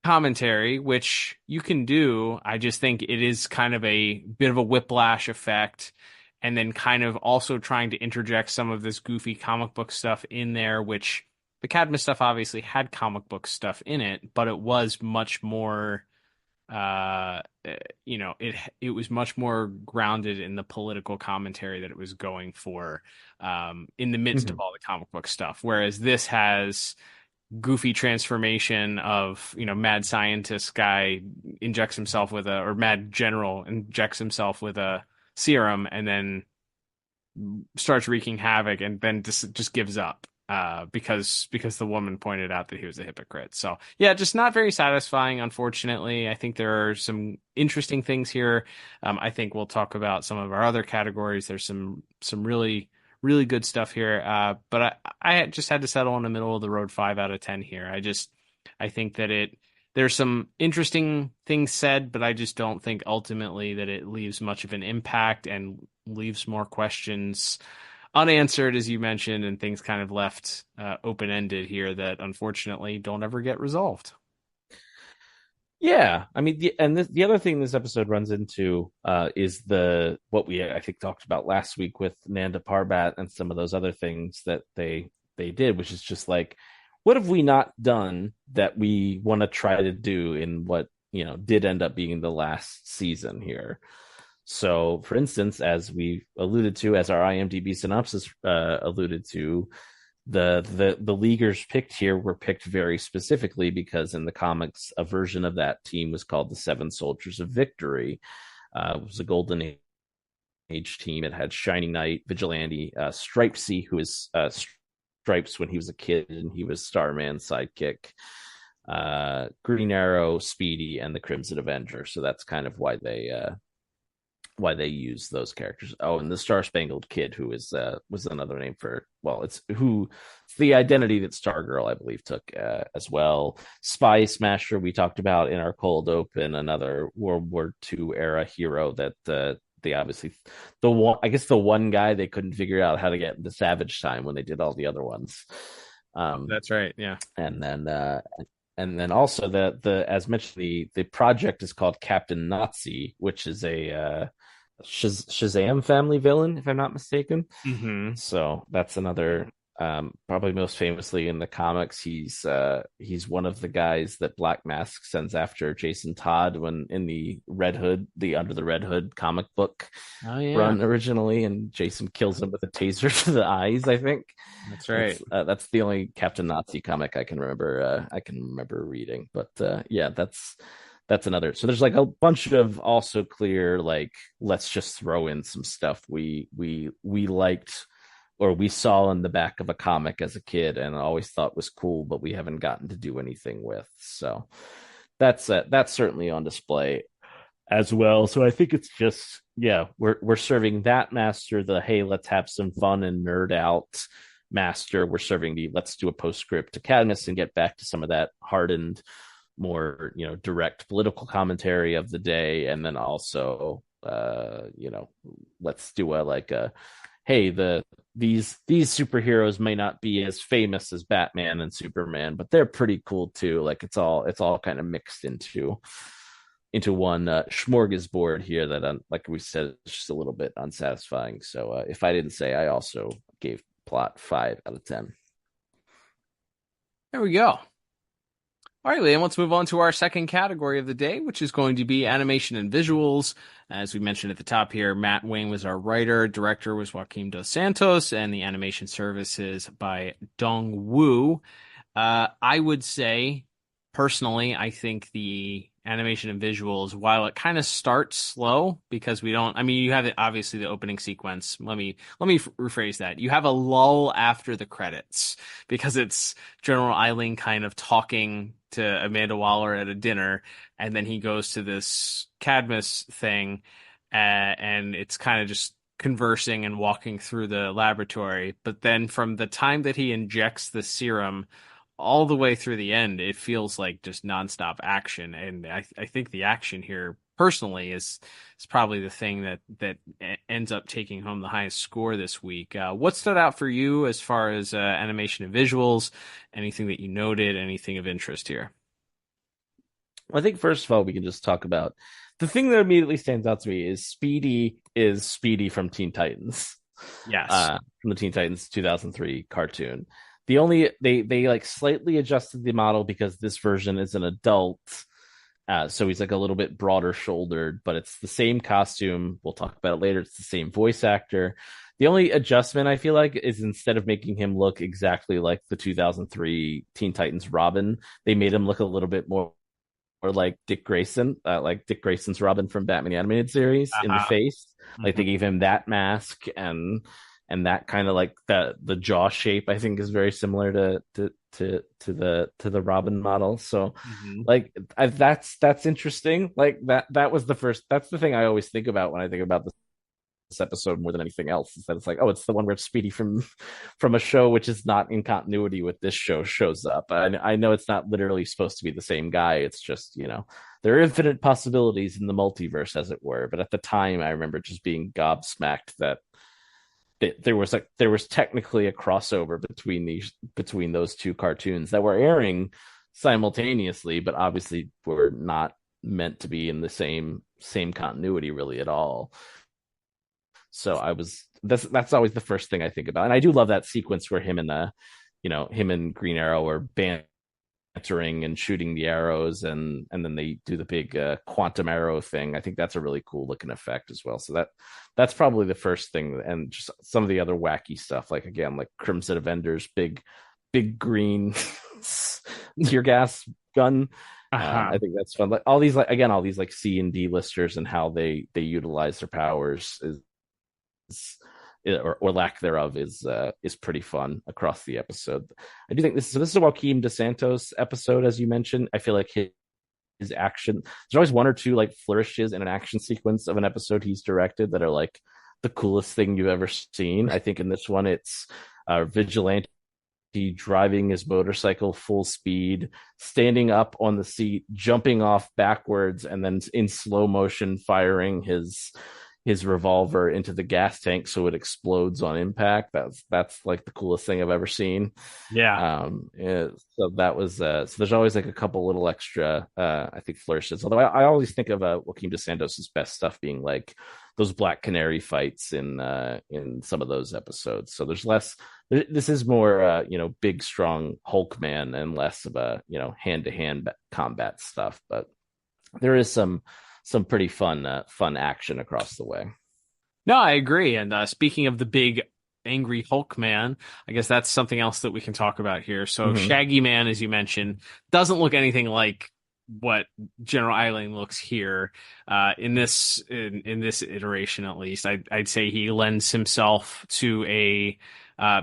commentary, which you can do. I just think it is kind of a bit of a whiplash effect. And then kind of also trying to interject some of this goofy comic book stuff in there, which the Cadmus stuff obviously had comic book stuff in it, but it was much more, it was much more grounded in the political commentary that it was going for in the midst of all the comic book stuff. Whereas this has goofy transformation of, mad scientist guy injects himself with or mad general injects himself with a serum and then starts wreaking havoc and then just gives up because the woman pointed out that he was a hypocrite. So yeah, just not very satisfying, unfortunately. I think there are some interesting things here. I think we'll talk about some of our other categories. There's some really, really good stuff here. But I just had to settle in the middle of the road 5 out of 10 here. I think that there's some interesting things said, but I just don't think ultimately that it leaves much of an impact and leaves more questions unanswered, as you mentioned, and things kind of left open-ended here that unfortunately don't ever get resolved. Yeah, I mean, the other thing this episode runs into is what we I think talked about last week with Nanda Parbat and some of those other things that they did, which is just like, what have we not done that we want to try to do in what did end up being the last season here? So, for instance, as we alluded to, as our IMDb synopsis alluded to, the leaguers picked here were picked very specifically because in the comics a version of that team was called the Seven Soldiers of Victory. It was a golden age team. It had Shining Knight, Vigilante, Stripesy, who is Stripes when he was a kid and he was Starman's sidekick, Green Arrow, Speedy, and the Crimson Avenger. So that's kind of why they use those characters. Oh, and the Star Spangled Kid, who was another name for, well, it's the identity that Stargirl, I believe, took as well. Spy Smasher, we talked about in our cold open, another World War II era hero that they obviously, the one guy they couldn't figure out how to get into Savage Time when they did all the other ones. That's right, yeah. And then also the as mentioned, the project is called Captain Nazi, which is a Shazam family villain, if I'm not mistaken. Mm-hmm. So that's another, probably most famously in the comics, he's one of the guys that Black Mask sends after Jason Todd when in the Under the Red Hood comic book run originally, and Jason kills him with a taser to the eyes, I think. That's right. That's the only Captain Nazi comic I can remember reading. But yeah, that's another. So there's like a bunch of also clear, like, let's just throw in some stuff we liked or we saw in the back of a comic as a kid and always thought was cool, but we haven't gotten to do anything with. So that's certainly on display as well. So I think it's just, yeah, we're serving that master the, hey, let's have some fun and nerd out master. We're serving the, let's do a postscript to Cadmus and get back to some of that hardened, more direct political commentary of the day. And then also let's do a hey, these superheroes may not be as famous as Batman and Superman, but they're pretty cool too. Like it's all kind of mixed into one smorgasbord here that, like we said, is just a little bit unsatisfying. So if I didn't say, I also gave plot 5 out of 10. There we go. All right, Liam, let's move on to our second category of the day, which is going to be animation and visuals. As we mentioned at the top here, Matt Wayne was our writer. Director was Joaquim Dos Santos, and the animation services by Dong Wu. I would say, personally, I think the animation and visuals, while it kind of starts slow because you have obviously the opening sequence. Let me rephrase that. You have a lull after the credits because it's General Eiling kind of talking to Amanda Waller at a dinner, and then he goes to this Cadmus thing, and it's kind of just conversing and walking through the laboratory. But then from the time that he injects the serum all the way through the end, it feels like just nonstop action. And I think the action here personally is probably the thing that ends up taking home the highest score this week. What stood out for you as far as animation and visuals? Anything that you noted? Anything of interest here? I think first of all, we can just talk about the thing that immediately stands out to me is Speedy from Teen Titans. Yes. From the Teen Titans 2003 cartoon. They like slightly adjusted the model because this version is an adult. So he's like a little bit broader shouldered, but it's the same costume. We'll talk about it later. It's the same voice actor. The only adjustment I feel like is instead of making him look exactly like the 2003 Teen Titans Robin, they made him look a little bit more like Dick Grayson, like Dick Grayson's Robin from Batman the Animated Series in the face. Like they gave him that mask and that kind of like the jaw shape I think is very similar to the Robin model. So like that's interesting. Like that's the thing I always think about when I think about this episode more than anything else, is that it's like, oh, it's the one where Speedy from a show which is not in continuity with this show shows up. I know it's not literally supposed to be the same guy. It's just, there are infinite possibilities in the multiverse, as it were. But at the time, I remember just being gobsmacked that there was technically a crossover between those two cartoons that were airing simultaneously, but obviously were not meant to be in the same continuity really at all. So that's always the first thing I think about. And I do love that sequence where him and Green Arrow are bantering and shooting the arrows, and then they do the big quantum arrow thing. I think that's a really cool looking effect as well. So that's probably the first thing, and just some of the other wacky stuff, like Crimson Avenger's big green tear gas gun. I think that's fun. Like all these like C and D listers and how they utilize their powers or lack thereof is pretty fun across the episode. I do think this is a Joaquim DeSantos episode, as you mentioned. I feel like his action, there's always one or two like flourishes in an action sequence of an episode he's directed that are like the coolest thing you've ever seen. I think in this one it's Vigilante driving his motorcycle full speed, standing up on the seat, jumping off backwards, and then in slow motion firing his revolver into the gas tank so it explodes on impact. That's like the coolest thing I've ever seen. So that was so there's always like a couple little extra I think flourishes, although I always think of Joaquim DeSantos' best stuff being like those Black Canary fights in some of those episodes. So there's less, this is more big strong Hulk man and less of a hand-to-hand combat stuff, but there is some pretty fun action across the way. No, I agree. And speaking of the big angry Hulk man, I guess that's something else that we can talk about here. So Shaggy Man, as you mentioned, doesn't look anything like what General Eiling looks here in this iteration. At least I'd say he lends himself to a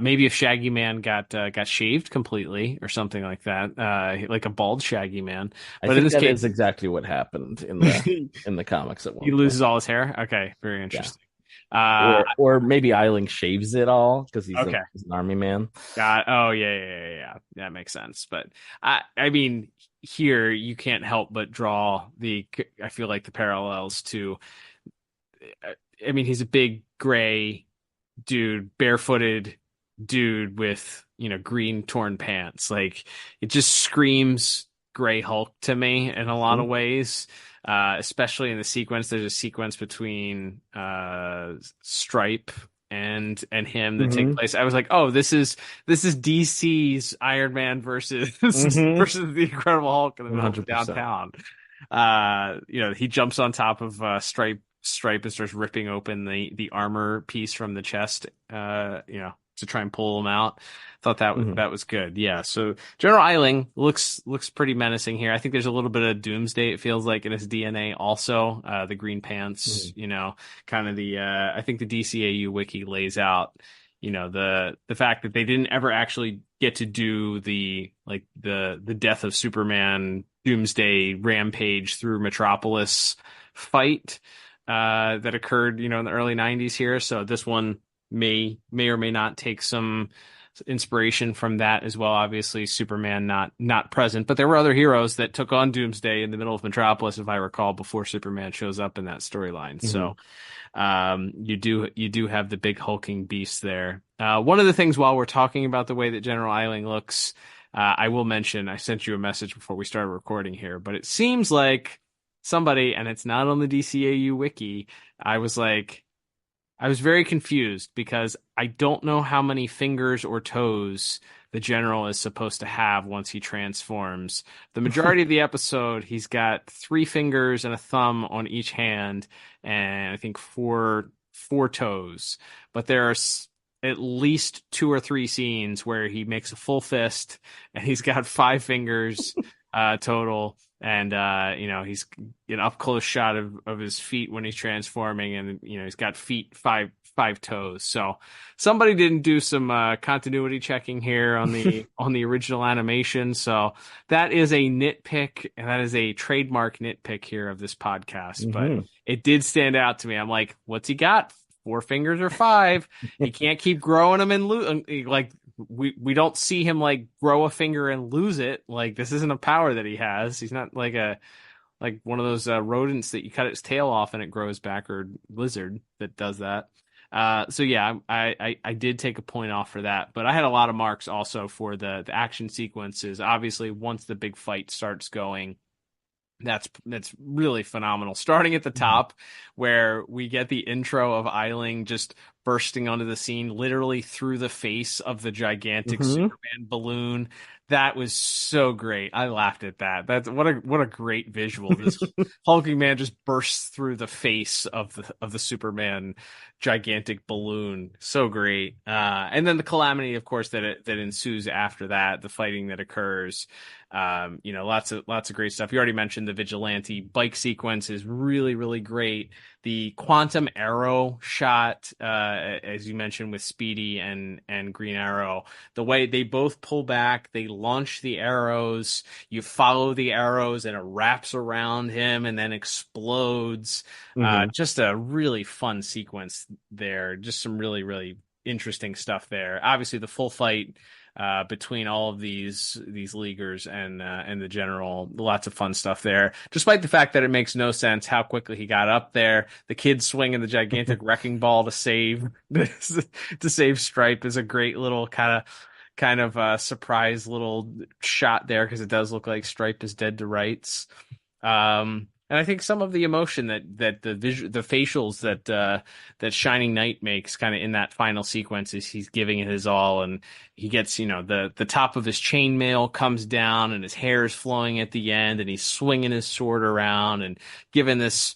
maybe if Shaggy Man got shaved completely or something like that, like a bald Shaggy Man. But in this case, is exactly what happened in the comics at one point. He loses all his hair. Okay, very interesting. Yeah. Or maybe Eiling shaves it all because he's an army man. Yeah. That makes sense. But I mean, here you can't help but draw I feel like the parallels to. I mean, he's a big gray dude, barefooted dude with green torn pants. Like it just screams Gray Hulk to me in a lot of ways, especially in the sequence. There's a sequence between Stripe and him that take place. I was like, oh, this is DC's Iron Man versus the Incredible Hulk in the middle of downtown. He jumps on top of Stripe and starts ripping open the armor piece from the chest, to try and pull him out. Thought that was good. Yeah. So General Eiling looks pretty menacing here. I think there's a little bit of Doomsday, it feels like, in his DNA also. The green pants, kind of I think the DCAU wiki lays out, the fact that they didn't ever actually get to do the death of Superman Doomsday rampage through Metropolis fight that occurred, in the early 90s here. So this one may or may not take some inspiration from that as well. Obviously, Superman not present, but there were other heroes that took on Doomsday in the middle of Metropolis, if I recall, before Superman shows up in that storyline. So you do have the big hulking beast there. One of the things, while we're talking about the way that General Eiling looks, I will mention, I sent you a message before we started recording here, but it seems like somebody, and it's not on the DCAU wiki, I was very confused because I don't know how many fingers or toes the general is supposed to have once he transforms. The majority of the episode, he's got 3 fingers and a thumb on each hand, and I think four toes. But there are at least 2 or 3 scenes where he makes a full fist, and he's got 5 fingers total. And he's an up close shot of his feet when he's transforming, and he's got feet 5 toes. So somebody didn't do some continuity checking here on the original animation. So that is a nitpick, and that is a trademark nitpick here of this podcast. But it did stand out to me. I'm like, what's he got? 4 fingers or 5? He can't keep growing them and we don't see him grow a finger and lose it. This isn't a power that he has. He's not like one of those rodents that you cut its tail off and it grows back, or lizard that does that. So yeah, I did take a point off for that, but I had a lot of marks also for the action sequences. Obviously, once the big fight starts going, that's really phenomenal. Starting at the top, where we get the intro of Eiling just bursting onto the scene, literally through the face of the gigantic Superman balloon. That was so great. I laughed at that. That's what a great visual. This hulking man just bursts through the face of the Superman gigantic balloon. So great. And then the calamity, of course, that ensues after that, the fighting that occurs. Lots of great stuff. You already mentioned the vigilante bike sequence is really, really great. The quantum arrow shot, as you mentioned with Speedy and Green Arrow, the way they both pull back, they launch the arrows, you follow the arrows and it wraps around him and then explodes. Just a really fun sequence there. Just some really, really interesting stuff there. Obviously the full fight between all of these leaguers and the general, lots of fun stuff there. Despite the fact that it makes no sense how quickly he got up there, the kid swinging the gigantic wrecking ball to save Stripe is a great little kind of surprise little shot there, because it does look like Stripe is dead to rights. And I think some of the emotion that the facials that Shining Knight makes kind of in that final sequence is he's giving it his all, and he gets, the top of his chainmail comes down and his hair is flowing at the end, and he's swinging his sword around and giving this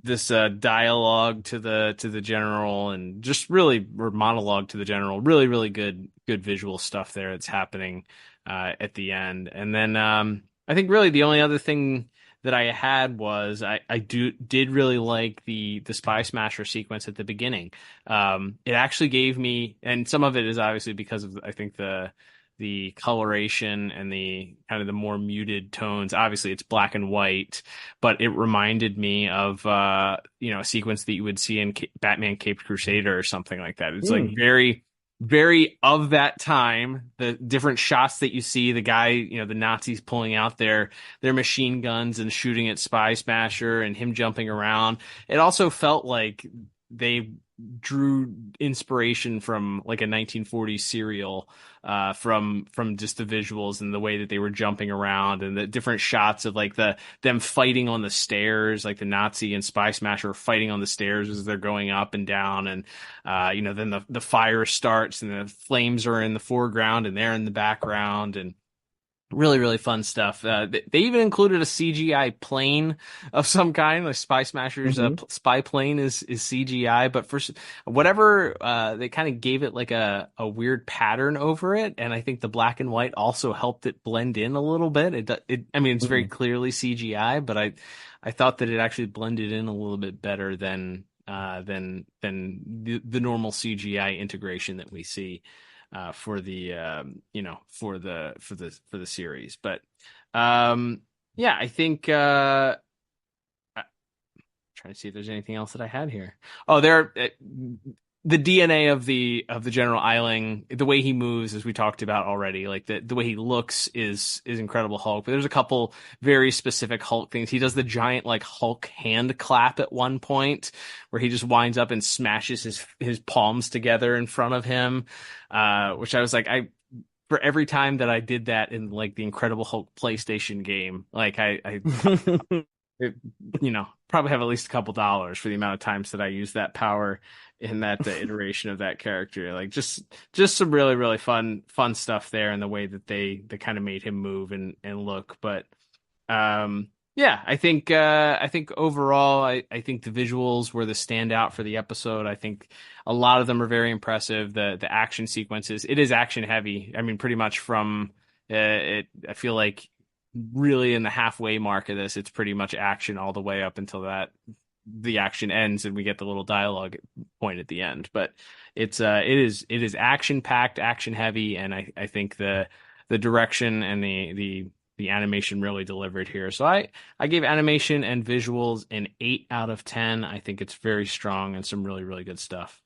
dialogue to the general, and just really, or monologue to the general. Really, really good visual stuff there that's happening at the end. And then I think really the only other thing that I had was I did really like the Spy Smasher sequence at the beginning. It actually gave me, and some of it is obviously because of, I think, the coloration and the kind of the more muted tones. Obviously it's black and white, but it reminded me of a sequence that you would see in Batman Caped Crusader or something like that. It's like very, very of that time. The different shots that you see, the guy, the Nazis pulling out their machine guns and shooting at Spy Smasher and him jumping around. It also felt like they drew inspiration from like a 1940s serial, from just the visuals and the way that they were jumping around and the different shots of like them fighting on the stairs, like the Nazi and Spy Smasher fighting on the stairs as they're going up and down, and then the fire starts and the flames are in the foreground and they're in the background, and really, really fun stuff. They even included a CGI plane of some kind. Like Spy Smasher's spy plane is CGI, but for whatever, they kind of gave it like a weird pattern over it, and I think the black and white also helped it blend in a little bit. It's very clearly CGI, but I thought that it actually blended in a little bit better than the normal CGI integration that we see for the series. But I think trying to see if there's anything else that I had here. Oh, the DNA of the General Eiling, the way he moves, as we talked about already, like the way he looks is Incredible Hulk. But there's a couple very specific Hulk things. He does the giant like Hulk hand clap at one point, where he just winds up and smashes his palms together in front of him, which I was like, for every time that I did that in like the Incredible Hulk PlayStation game, like I probably have at least a couple dollars for the amount of times that I use that power in that iteration of that character. Like just some really, really fun stuff there, and the way that they kind of made him move and look. But I think overall, I think the visuals were the standout for the episode. I think a lot of them are very impressive. The action sequences, it is action heavy. I mean, pretty much from I feel like really in the halfway mark of this, it's pretty much action all the way up until the action ends and we get the little dialogue point at the end. But it is action packed, action heavy, and I think the direction and the animation really delivered here. So I gave animation and visuals an 8 out of 10. I think it's very strong and some really, really good stuff.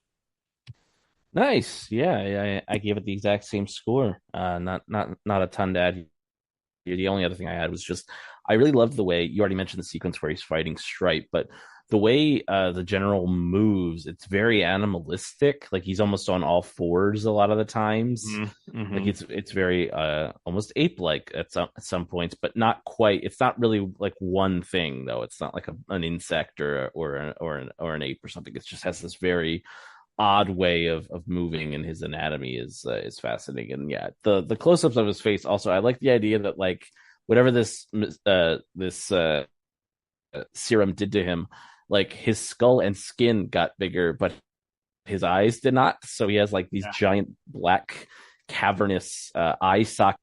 Nice. Yeah, I gave it the exact same score. Not a ton to add here. The only other thing I had was just I really loved the way you already mentioned the sequence where he's fighting Stripe, but the way the general moves, it's very animalistic. Like he's almost on all fours a lot of the times. Mm-hmm. Like it's very almost ape-like at some points, but not quite. It's not really like one thing though. It's not like an insect or an ape or something. It just has this very odd way of moving, and his anatomy is fascinating. And yeah, the close-ups of his face also. I like the idea that like whatever this serum did to him, like his skull and skin got bigger, but his eyes did not. So he has like these giant black cavernous eye sockets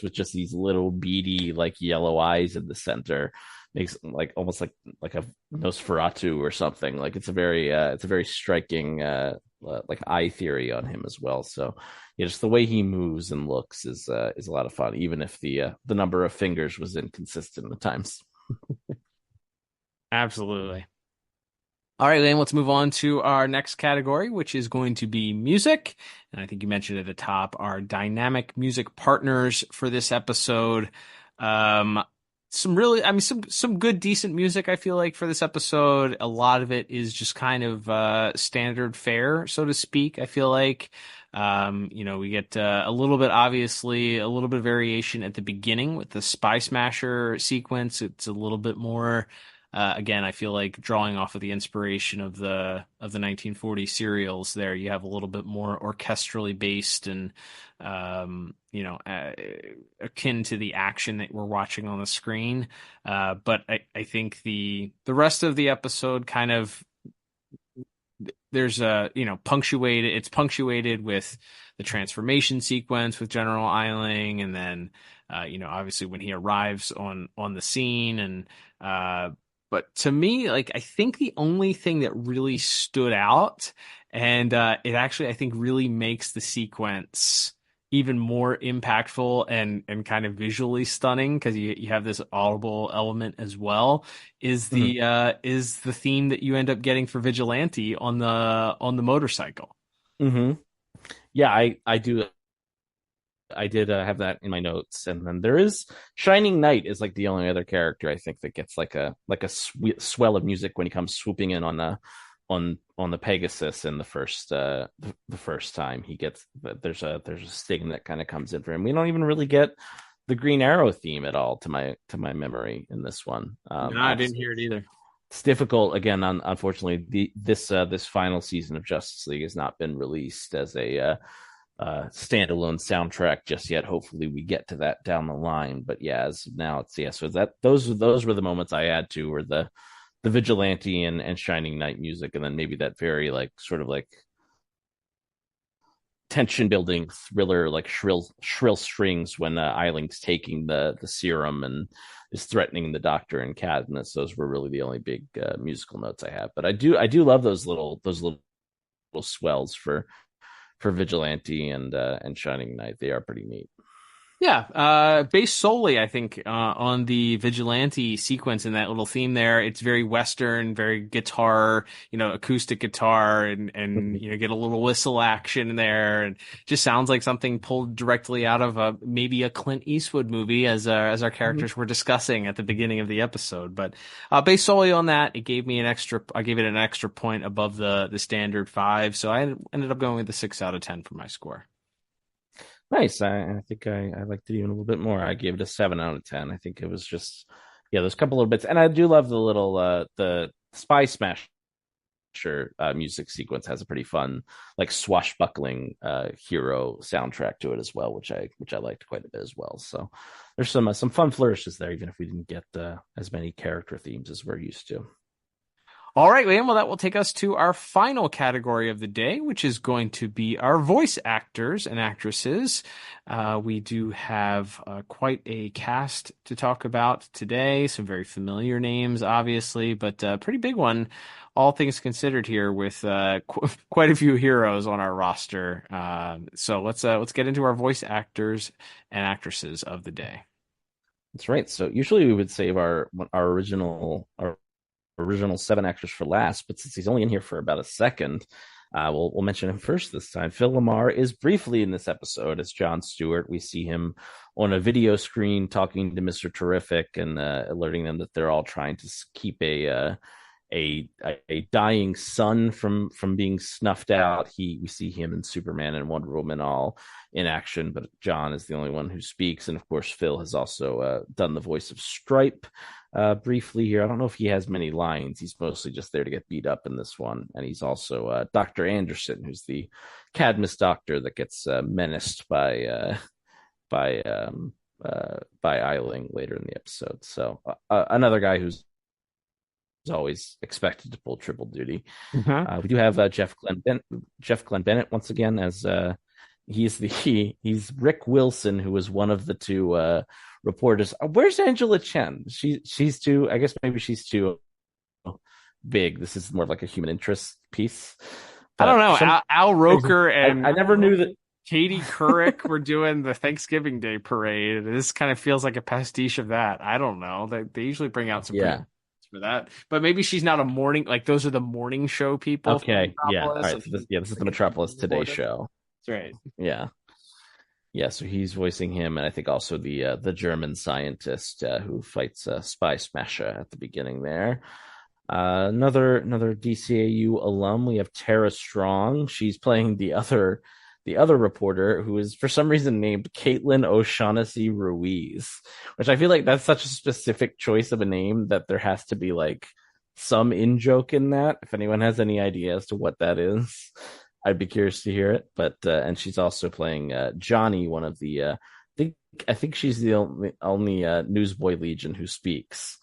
with just these little beady like yellow eyes in the center. Makes like almost like a Nosferatu or something. Like it's a very striking like eye theory on him as well. So yeah, just the way he moves and looks is a lot of fun, even if the number of fingers was inconsistent at times. Absolutely. All right, Lane, let's move on to our next category, which is going to be music. And I think you mentioned at the top our dynamic music partners for this episode. Some good, decent music, I feel like, for this episode. A lot of it is just kind of standard fare, so to speak, I feel like. We get a little bit of variation at the beginning with the Spy Smasher sequence. It's a little bit more, again, I feel like drawing off of the inspiration of the 1940 serials there. You have a little bit more orchestrally based and, akin to the action that we're watching on the screen. But I think the rest of the episode kind of, there's it's punctuated with the transformation sequence with General Eiling, and then obviously when he arrives on the scene. And but to me, like, I think the only thing that really stood out, and it actually I think really makes the sequence even more impactful and kind of visually stunning, because you have this audible element as well, is the theme that you end up getting for Vigilante on the motorcycle. Mm-hmm. Yeah, I did have that in my notes. And then there is Shining Knight is like the only other character I think that gets like a swell of music when he comes swooping in on the Pegasus in the first time he gets. There's a sting that kind of comes in for him. We don't even really get the Green Arrow theme at all to my memory in this one. No, I didn't hear it either. It's difficult again. Unfortunately, this final season of Justice League has not been released as a standalone soundtrack just yet. Hopefully, we get to that down the line. But yeah, as of now, so that those were the moments I had to, were the Vigilante and Shining Knight music, and then maybe that very like sort of like tension building thriller, like shrill strings when Eiling's taking the serum and is threatening the Doctor and Cadmus. Those were really the only big musical notes I have. But I do love those little swells for Vigilante and Shining Knight. They are pretty neat. Yeah, based solely, I think, on the Vigilante sequence and that little theme there. It's very Western, very guitar, acoustic guitar, and get a little whistle action in there, and just sounds like something pulled directly out of maybe a Clint Eastwood movie, as our characters were discussing at the beginning of the episode. But based solely on that, it gave me I gave it an extra point above the standard 5, so I ended up going with the 6 out of 10 for my score. Nice. I think I liked it even a little bit more. I gave it a 7 out of 10. I think it was just, there's a couple of bits, and I do love the little the Spy Smasher music sequence has a pretty fun, like swashbuckling hero soundtrack to it as well, which I liked quite a bit as well. So there's some fun flourishes there, even if we didn't get as many character themes as we're used to. All right, Liam. Well, that will take us to our final category of the day, which is going to be our voice actors and actresses. We do have quite a cast to talk about today. Some very familiar names, obviously, but a pretty big one, all things considered here, with quite a few heroes on our roster. So let's get into our voice actors and actresses of the day. That's right. So usually we would save our original 7 actors for last, but since he's only in here for about a second, we'll mention him first this time. Phil LaMarr is briefly in this episode as John Stewart. We see him on a video screen talking to Mr. Terrific and alerting them that they're all trying to keep a a dying son from being snuffed out. We see him and Superman and Wonder Woman all in action, but John is the only one who speaks. And of course, Phil has also done the voice of Stripe briefly here. I don't know if he has many lines. He's mostly just there to get beat up in this one. And he's also Dr. Anderson, who's the Cadmus doctor that gets menaced by Eiling later in the episode. So another guy who's always expected to pull triple duty. We do have Jeff Glenn Bennett once again as he's Rick Wilson, who was one of the two reporters. Where's Angela Chen? She's too. I guess maybe she's too big. This is more of like a human interest piece. I don't know. Al Roker and I never knew that. Katie Couric were doing the Thanksgiving Day parade. This kind of feels like a pastiche of that. I don't know. They usually bring out some for that, but maybe she's not a morning, like those are the morning show people. Okay, yeah, all right. So this is the Metropolis Today show. That's right. Yeah. So he's voicing him, and I think also the German scientist who fights Spy Smasher at the beginning there. Another DCAU alum. We have Tara Strong. She's playing the other reporter, who is for some reason named Caitlin O'Shaughnessy Ruiz, which I feel like that's such a specific choice of a name that there has to be like some in-joke in that. If anyone has any idea as to what that is, I'd be curious to hear it. But and she's also playing Johnny, one of the I think she's the only Newsboy Legion who speaks.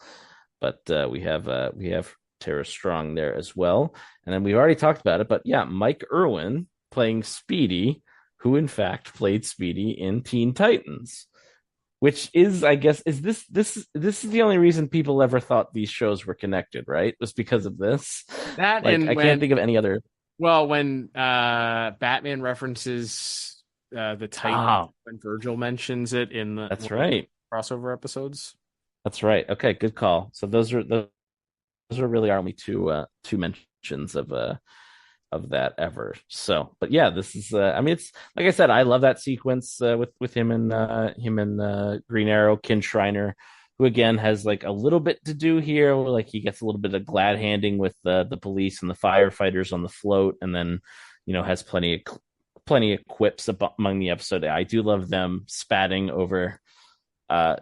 But we have Tara Strong there as well, and then we've already talked about it. But yeah, Mike Irwin playing Speedy, who in fact played Speedy in Teen Titans, which is, I guess, this is the only reason people ever thought these shows were connected, right? Was because of this. That, like, and I can't think of any other. Well, when Batman references the Titans, when Virgil mentions it in the crossover episodes. That's right. Okay, good call. So those are really our only two mentions of that ever. So, but yeah, this is I mean, it's like I said, I love that sequence with him and Green Arrow. Ken Shriner, who again has like a little bit to do here, like he gets a little bit of glad handing with the police and the firefighters on the float, and then has plenty of quips among the episode. I do love them spatting over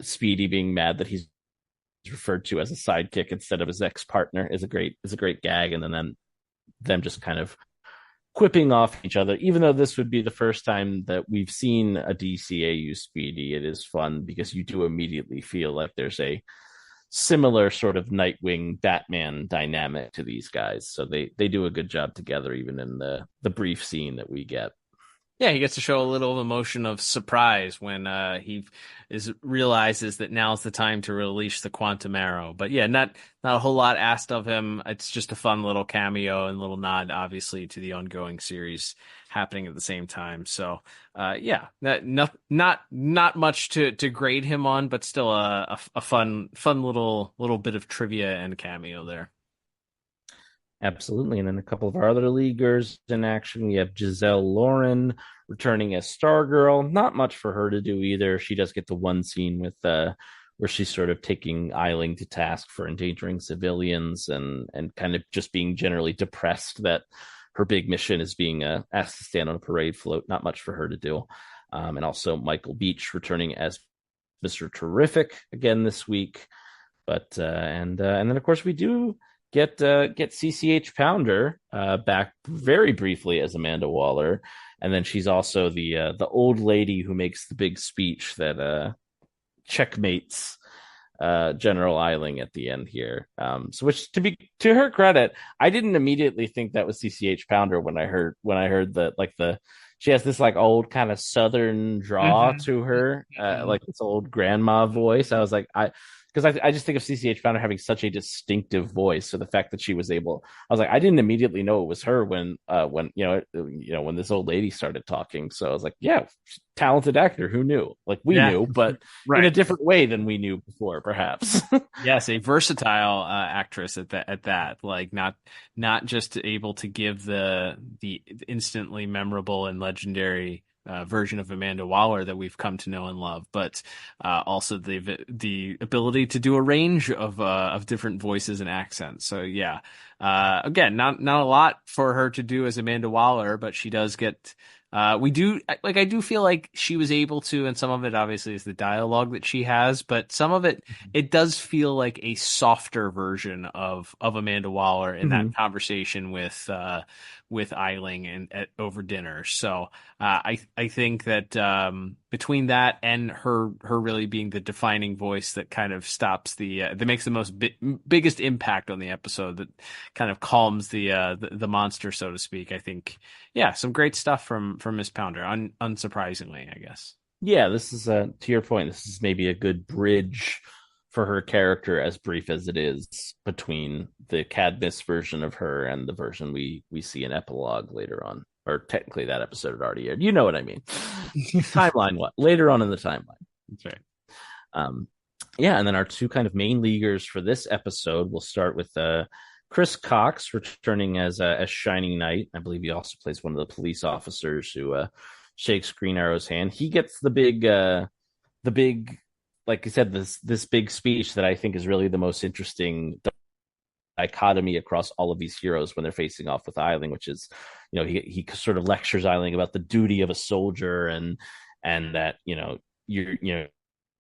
Speedy being mad that he's referred to as a sidekick instead of his ex-partner is a great gag, and then them just kind of quipping off each other. Even though this would be the first time that we've seen a DCAU Speedy, it is fun because you do immediately feel like there's a similar sort of Nightwing Batman dynamic to these guys. So they do a good job together, even in the brief scene that we get. Yeah, he gets to show a little emotion of surprise when he realizes that now's the time to release the Quantum Arrow. But yeah, not a whole lot asked of him. It's just a fun little cameo and little nod, obviously, to the ongoing series happening at the same time. So yeah, not much to grade him on, but still a fun little bit of trivia and cameo there. Absolutely. And then a couple of our other leaguers in action. We have Giselle Lauren returning as Stargirl. Not much for her to do either. She does get the one scene with where she's sort of taking Eiling to task for endangering civilians and kind of just being generally depressed that her big mission is being asked to stand on a parade float. Not much for her to do. And also Michael Beach returning as Mr. Terrific again this week. But and then of course we do get CCH Pounder back very briefly as Amanda Waller, and then she's also the old lady who makes the big speech that checkmates General Eiling at the end here. So which to her credit, I didn't immediately think that was CCH Pounder when I heard that she has this like old kind of Southern draw to her, like this old grandma voice. I was like, because I just think of CCH Pounder having such a distinctive voice. So the fact that she was able, I was like, I didn't immediately know it was her when when this old lady started talking. So I was like, yeah, talented actor. Who knew? Like we knew, but in a different way than we knew before, perhaps. Yes, a versatile actress at that. Like not just able to give the instantly memorable and legendary version of Amanda Waller that we've come to know and love, but also the ability to do a range of different voices and accents. So yeah, again, not a lot for her to do as Amanda Waller, but she does get. I do feel like she was able to, and some of it obviously is the dialogue that she has, but some of it does feel like a softer version of Amanda Waller in that conversation with Eiling and over dinner. So I think that between that and her really being the defining voice that kind of stops that makes the biggest impact on the episode, that kind of calms the monster, so to speak. I think, yeah, some great stuff from Miss Pounder, unsurprisingly, I guess. Yeah, this is to your point. This is maybe a good bridge for her character, as brief as it is, between the Cadmus version of her and the version we see in epilogue later on, or technically that episode had already aired. You know what I mean? Timeline, what later on in the timeline? That's right. Yeah, and then our two kind of main leaguers for this episode. We'll start with Chris Cox returning as Shining Knight. I believe he also plays one of the police officers who shakes Green Arrow's hand. He gets the big, like you said, this big speech that I think is really the most interesting dichotomy across all of these heroes when they're facing off with Eiling, which is, he sort of lectures Eiling about the duty of a soldier and that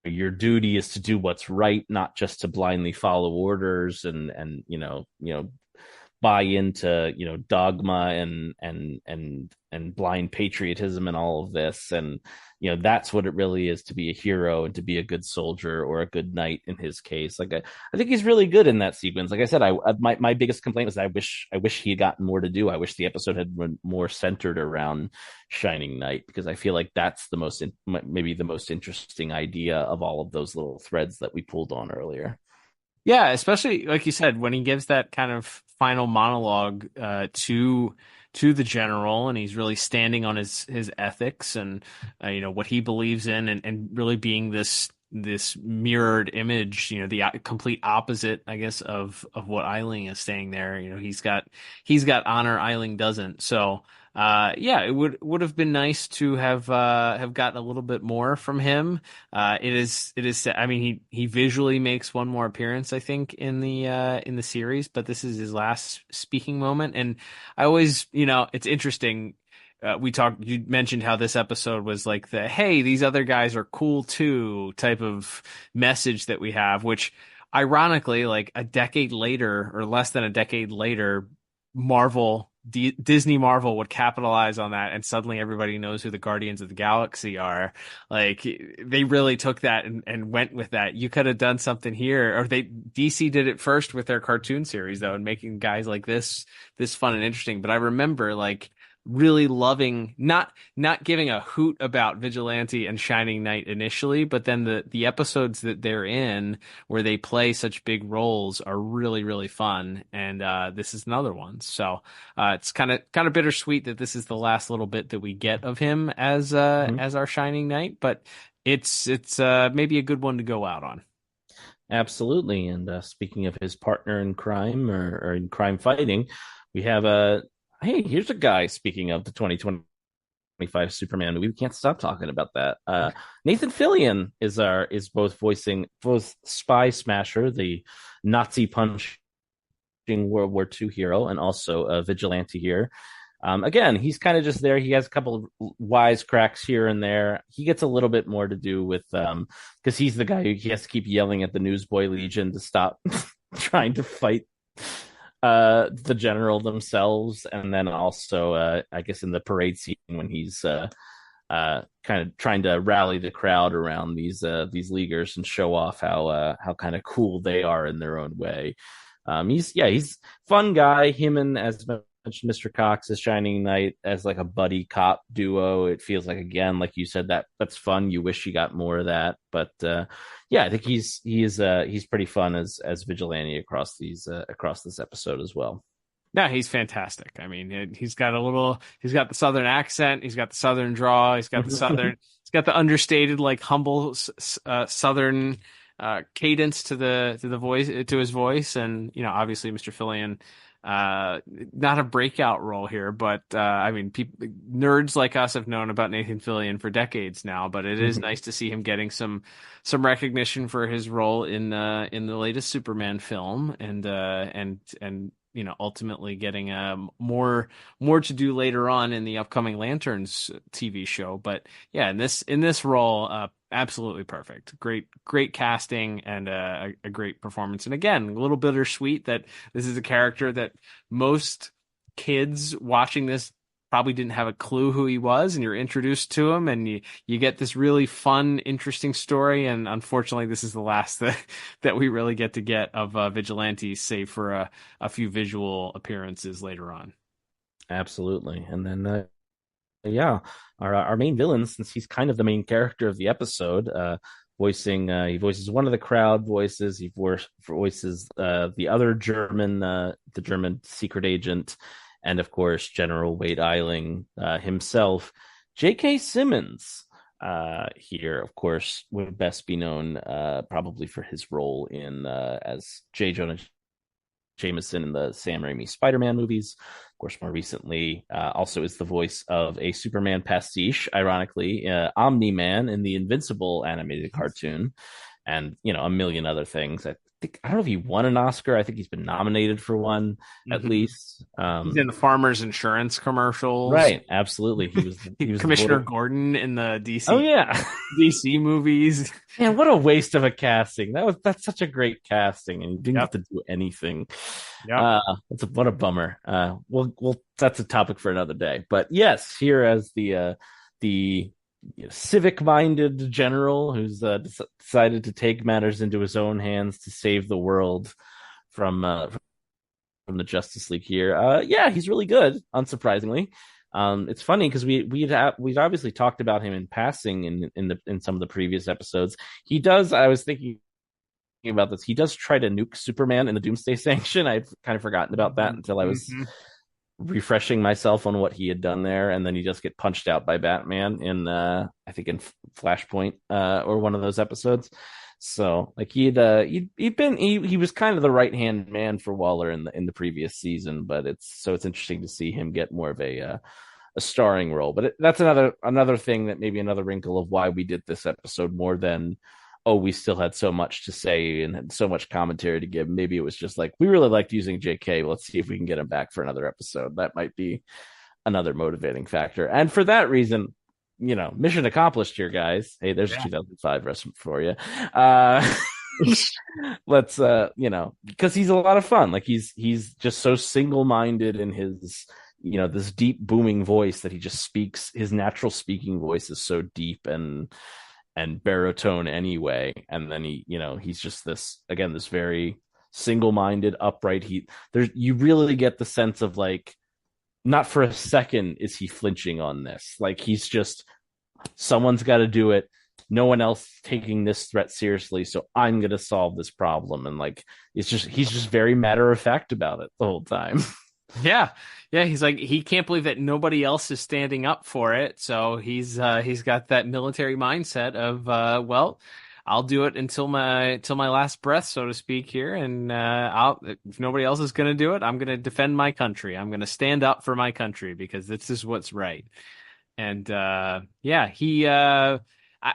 your duty is to do what's right, not just to blindly follow orders and buy into dogma and blind patriotism and all of this. And that's what it really is to be a hero and to be a good soldier, or a good knight in his case. Like I think he's really good in that sequence. Like I said, my biggest complaint was I wish he had gotten more to do. I wish the episode had been more centered around Shining Knight, because I feel like that's maybe the most interesting idea of all of those little threads that we pulled on earlier. Yeah, especially like you said, when he gives that kind of final monologue to the general, and he's really standing on his ethics and what he believes in, and really being this mirrored image, the complete opposite, I guess, of what Eiling is saying there. He's got honor, Eiling doesn't. So yeah, it would have been nice to have gotten a little bit more from him. It is. I mean, he visually makes one more appearance, I think, in the series, but this is his last speaking moment. And I always, it's interesting. You mentioned how this episode was like hey, these other guys are cool too type of message that we have, which ironically, like a decade later or less than a decade later, Disney Marvel would capitalize on that, and suddenly everybody knows who the Guardians of the Galaxy are. Like, they really took that and went with that. You could have done something here, or DC did it first with their cartoon series though, and making guys like this fun and interesting. But I remember like really loving not giving a hoot about Vigilante and Shining Knight initially, but then the episodes that they're in where they play such big roles are really, really fun. And this is another one. So it's kind of bittersweet that this is the last little bit that we get of him as our Shining Knight, but it's maybe a good one to go out on. Absolutely. And speaking of his partner in crime or in crime fighting, we have hey, here's a guy, speaking of the 2025 Superman movie. We can't stop talking about that. Nathan Fillion is both voicing Spy Smasher, the Nazi punching World War II hero, and also a vigilante here. Again, he's kind of just there. He has a couple of wisecracks here and there. He gets a little bit more to do with because he's the guy who has to keep yelling at the Newsboy Legion to stop trying to fight the general themselves, and then also I guess in the parade scene when he's kind of trying to rally the crowd around these leaguers and show off how kind of cool they are in their own way. He's fun guy. Him and, as mentioned, Mr. Cox as Shining Knight as like a buddy cop duo. It feels like, again, like you said, that's fun. You wish you got more of that, but yeah, I think he's pretty fun as Vigilante across this episode as well. Yeah, he's fantastic. I mean, he's got the Southern accent, he's got the Southern draw, he's got the understated, like humble Southern cadence to the voice, to his voice, and obviously Mr. Fillion, not a breakout role here, but I mean, nerds like us have known about Nathan Fillion for decades now, but it is nice to see him getting some recognition for his role in the latest Superman film, and ultimately getting more to do later on in the upcoming Lanterns TV show. But yeah, in this role, absolutely perfect. Great casting and a great performance. And again, a little bittersweet that this is a character that most kids watching this probably didn't have a clue who he was, and you're introduced to him, and you get this really fun, interesting story. And unfortunately, this is the last that we really get of Vigilante, save for a few visual appearances later on. Absolutely. And then yeah, our main villain, since he's kind of the main character of the episode, he voices one of the crowd voices. He voices the other the German secret agent, and of course General Wade Eiling himself. J.K. Simmons here, of course, would best be known probably for his role in as J. Jonah Jameson in the Sam Raimi Spider-Man movies. Of course, more recently, also is the voice of a Superman pastiche, ironically, Omni-Man in the Invincible animated cartoon, and a million other things. I don't know if he won an Oscar. I think he's been nominated for one at least. He's in the Farmers Insurance commercials, right? Absolutely, he was Commissioner Gordon in the DC. Oh yeah, DC movies. Man, what a waste of a casting! That's such a great casting, and he didn't get to do anything. Yeah, what a bummer. Well, that's a topic for another day. But yes, here as the civic-minded general who's decided to take matters into his own hands to save the world from the Justice League here. Yeah, he's really good, unsurprisingly. It's funny because we'd obviously talked about him in passing in some of the previous episodes. He does. I was thinking about this. He does try to nuke Superman in the Doomsday Sanction. I'd kind of forgotten about that until I was refreshing myself on what he had done there, and then he just get punched out by Batman in I think in Flashpoint or one of those episodes. So like he was kind of the right hand man for Waller in the previous season, but it's interesting to see him get more of a starring role. But that's another thing, that maybe another wrinkle of why we did this episode more than we still had so much to say and had so much commentary to give. Maybe it was just like, we really liked using JK. Let's see if we can get him back for another episode. That might be another motivating factor. And for that reason, mission accomplished here, guys. Hey, there's 2005 recipe for you. Let's, because he's a lot of fun. Like he's just so single-minded in his, this deep booming voice that he just speaks. His natural speaking voice is so deep and baritone anyway, and then he's just this very single-minded, upright. You really get the sense of like, not for a second is he flinching on this. Like he's just, someone's got to do it. No one else taking this threat seriously, so I'm gonna solve this problem. And like he's just very matter of fact about it the whole time. Yeah. He's like, he can't believe that nobody else is standing up for it. So he's got that military mindset of, well, I'll do it until my last breath, so to speak here. And if nobody else is going to do it, I'm going to defend my country. I'm going to stand up for my country because this is what's right. And I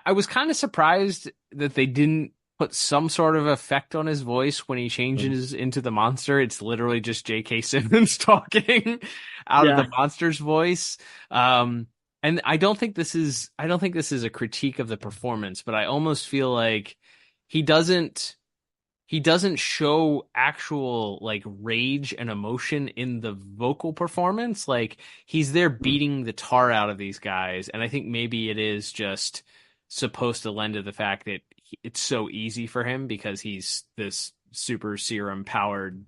was kind of surprised that they didn't put some sort of effect on his voice when he changes into the monster. It's literally just J.K. Simmons talking out of the monster's voice. And I don't think this is a critique of the performance, but I almost feel like he doesn't show actual like rage and emotion in the vocal performance. Like he's there beating the tar out of these guys, and I think maybe it is just supposed to lend to the fact that it's so easy for him because he's this super serum powered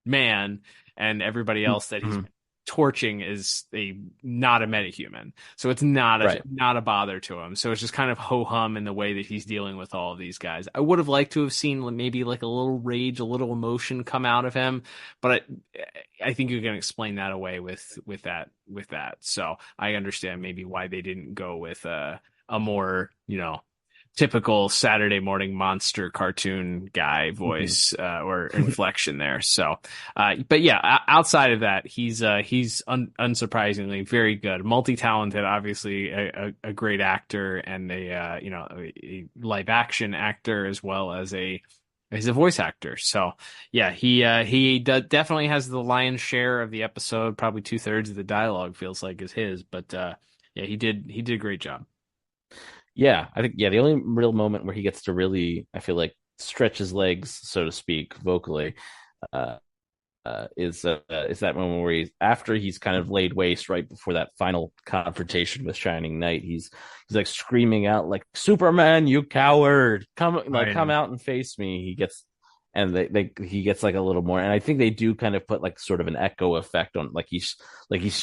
man, and everybody else that he's torching is not a metahuman. So it's not a bother to him. So it's just kind of ho-hum in the way that he's dealing with all of these guys. I would have liked to have seen maybe like a little rage, a little emotion come out of him, but I think you can explain that away with that. So I understand maybe why they didn't go with a more, typical Saturday morning monster cartoon guy voice or inflection there. So, but yeah, outside of that, he's unsurprisingly very good, multi-talented, obviously a great actor and a live action actor as well as he's a voice actor. So yeah, he definitely has the lion's share of the episode. Probably 2/3 of the dialogue feels like is his, but yeah, he did a great job. Yeah, I think the only real moment where he gets to really, I feel like, stretch his legs, so to speak, vocally, is that moment where after he's kind of laid waste right before that final confrontation with Shining Knight, he's like screaming out like, "Superman, you coward! Come out and face me!" He gets he gets like a little more, and I think they do kind of put like sort of an echo effect on, like he's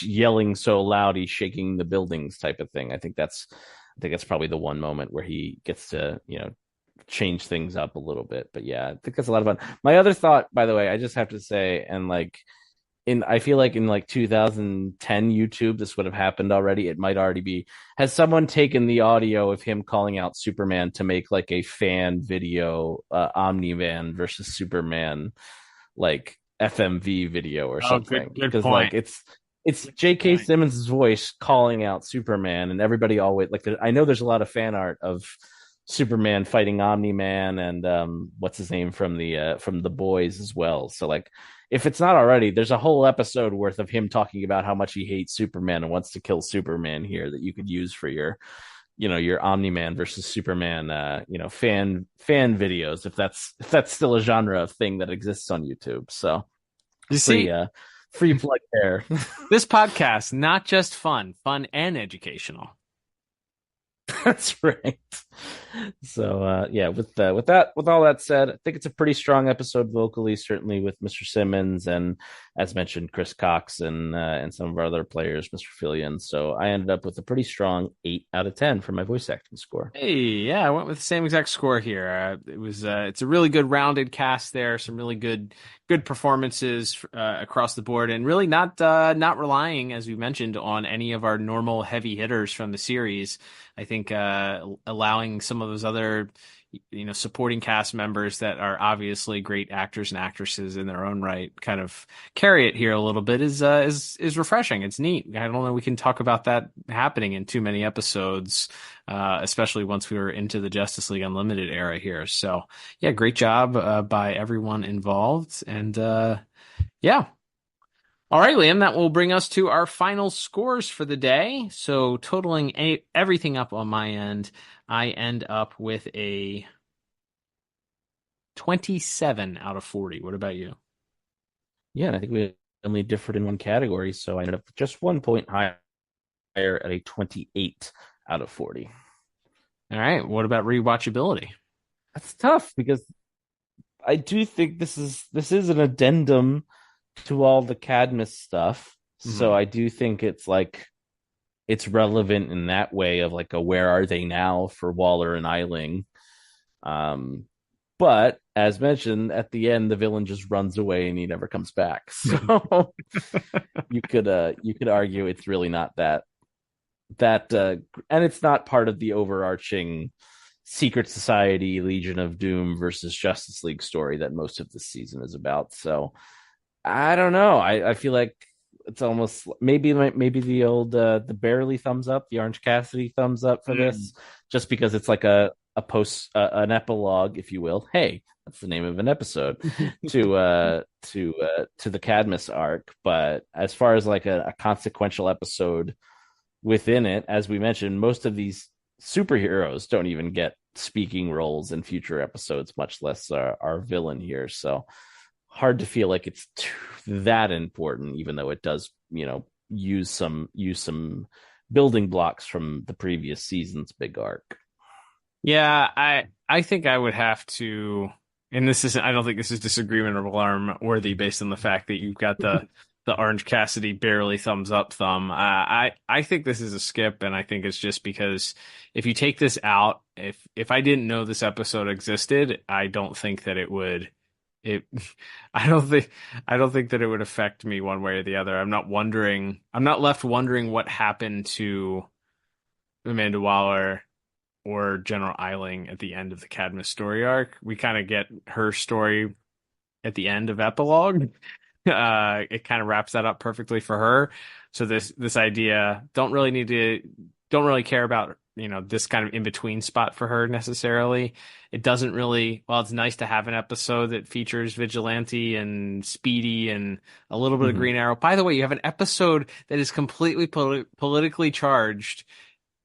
yelling so loud he's shaking the buildings type of thing. I think that's probably the one moment where he gets to, change things up a little bit. But yeah, I think that's a lot of fun. My other thought, by the way, I just have to say, and like I feel like in like 2010 YouTube, this would have happened already. It might already be. Has someone taken the audio of him calling out Superman to make like a fan video, Omni-Man versus Superman, like FMV video or something? Good Because point. like it's J.K. Simmons' voice calling out Superman, and everybody always like. I know there's a lot of fan art of Superman fighting Omni-Man and what's his name from the Boys as well. So like, if it's not already, there's a whole episode worth of him talking about how much he hates Superman and wants to kill Superman here that you could use for your Omni-Man versus Superman fan videos, if that's still a genre of thing that exists on YouTube. So you see, free plug there. This podcast, not just fun and educational. That's right. So yeah, with all that said, I think it's a pretty strong episode vocally, certainly with Mr. Simmons and, as mentioned, Chris Cox and some of our other players, Mr. Fillion. So I ended up with a pretty strong 8 out of 10 for my voice acting score. Hey, yeah, I went with the same exact score here. It's a really good rounded cast there, some really good performances across the board, and really not relying, as we mentioned, on any of our normal heavy hitters from the series. I think allowing some of those other, supporting cast members that are obviously great actors and actresses in their own right kind of carry it here a little bit is refreshing. It's neat. I don't know we can talk about that happening in too many episodes, especially once we were into the Justice League Unlimited era here. So yeah, great job by everyone involved. And yeah. All right, Liam, that will bring us to our final scores for the day. So totaling everything up on my end, I end up with a 27 out of 40. What about you? Yeah, and I think we only differed in one category, so I ended up just 1 point higher at a 28 out of 40. All right, what about rewatchability? That's tough because I do think this is an addendum to all the Cadmus stuff. So I do think it's relevant in that way of like a where are they now for Waller and Eiling. But as mentioned, at the end the villain just runs away and he never comes back. So you could argue it's really not that and it's not part of the overarching Secret Society, Legion of Doom versus Justice League story that most of the season is about. So I don't know. I feel like it's almost maybe the old the barely thumbs up, the Orange Cassidy thumbs up for this, just because it's like a post an epilogue, if you will. Hey, that's the name of an episode to the Cadmus arc. But as far as like a consequential episode within it, as we mentioned, most of these superheroes don't even get speaking roles in future episodes, much less our villain here. So hard to feel like it's that important, even though it does, use some building blocks from the previous season's big arc. Yeah, I think I would have to, and I don't think this is disagreement or alarm worthy based on the fact that you've got the Orange Cassidy barely thumbs up thumb. I think this is a skip, and I think it's just because if you take this out, if I didn't know this episode existed, I don't think that it would. I don't think that it would affect me one way or the other. I'm not left wondering what happened to Amanda Waller or General Eiling at the end of the Cadmus story arc. We kind of get her story at the end of epilogue. It kind of wraps that up perfectly for her. So this idea don't really care about, this kind of in between spot for her necessarily. It doesn't really, well, it's nice to have an episode that features Vigilante and Speedy and a little bit of Green Arrow. By the way, you have an episode that is completely politically charged,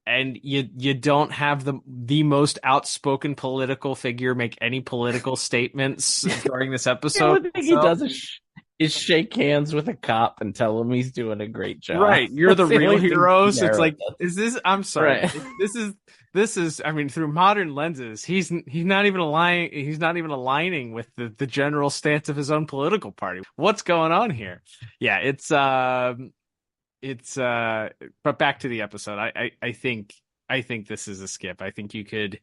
and you don't have the most outspoken political figure make any political statements during this episode. The only thing he does is shake hands with a cop and tell him he's doing a great job. Right, you're the real heroes. It's like, does. is this? I'm sorry. Right. This is. I mean, through modern lenses, he's not even aligning with the general stance of his own political party. What's going on here? Yeah, it's. But back to the episode. I think this is a skip. I think you could.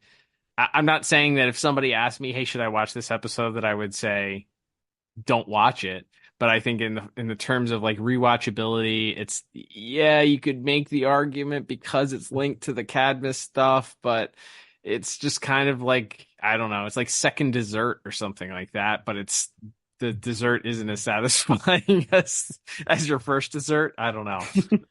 I'm not saying that if somebody asked me, hey, should I watch this episode, that I would say, don't watch it. But I think in the terms of like rewatchability, you could make the argument because it's linked to the Cadmus stuff, but it's just kind of like, I don't know, it's like second dessert or something like that, but the dessert isn't as satisfying as your first dessert. I don't know.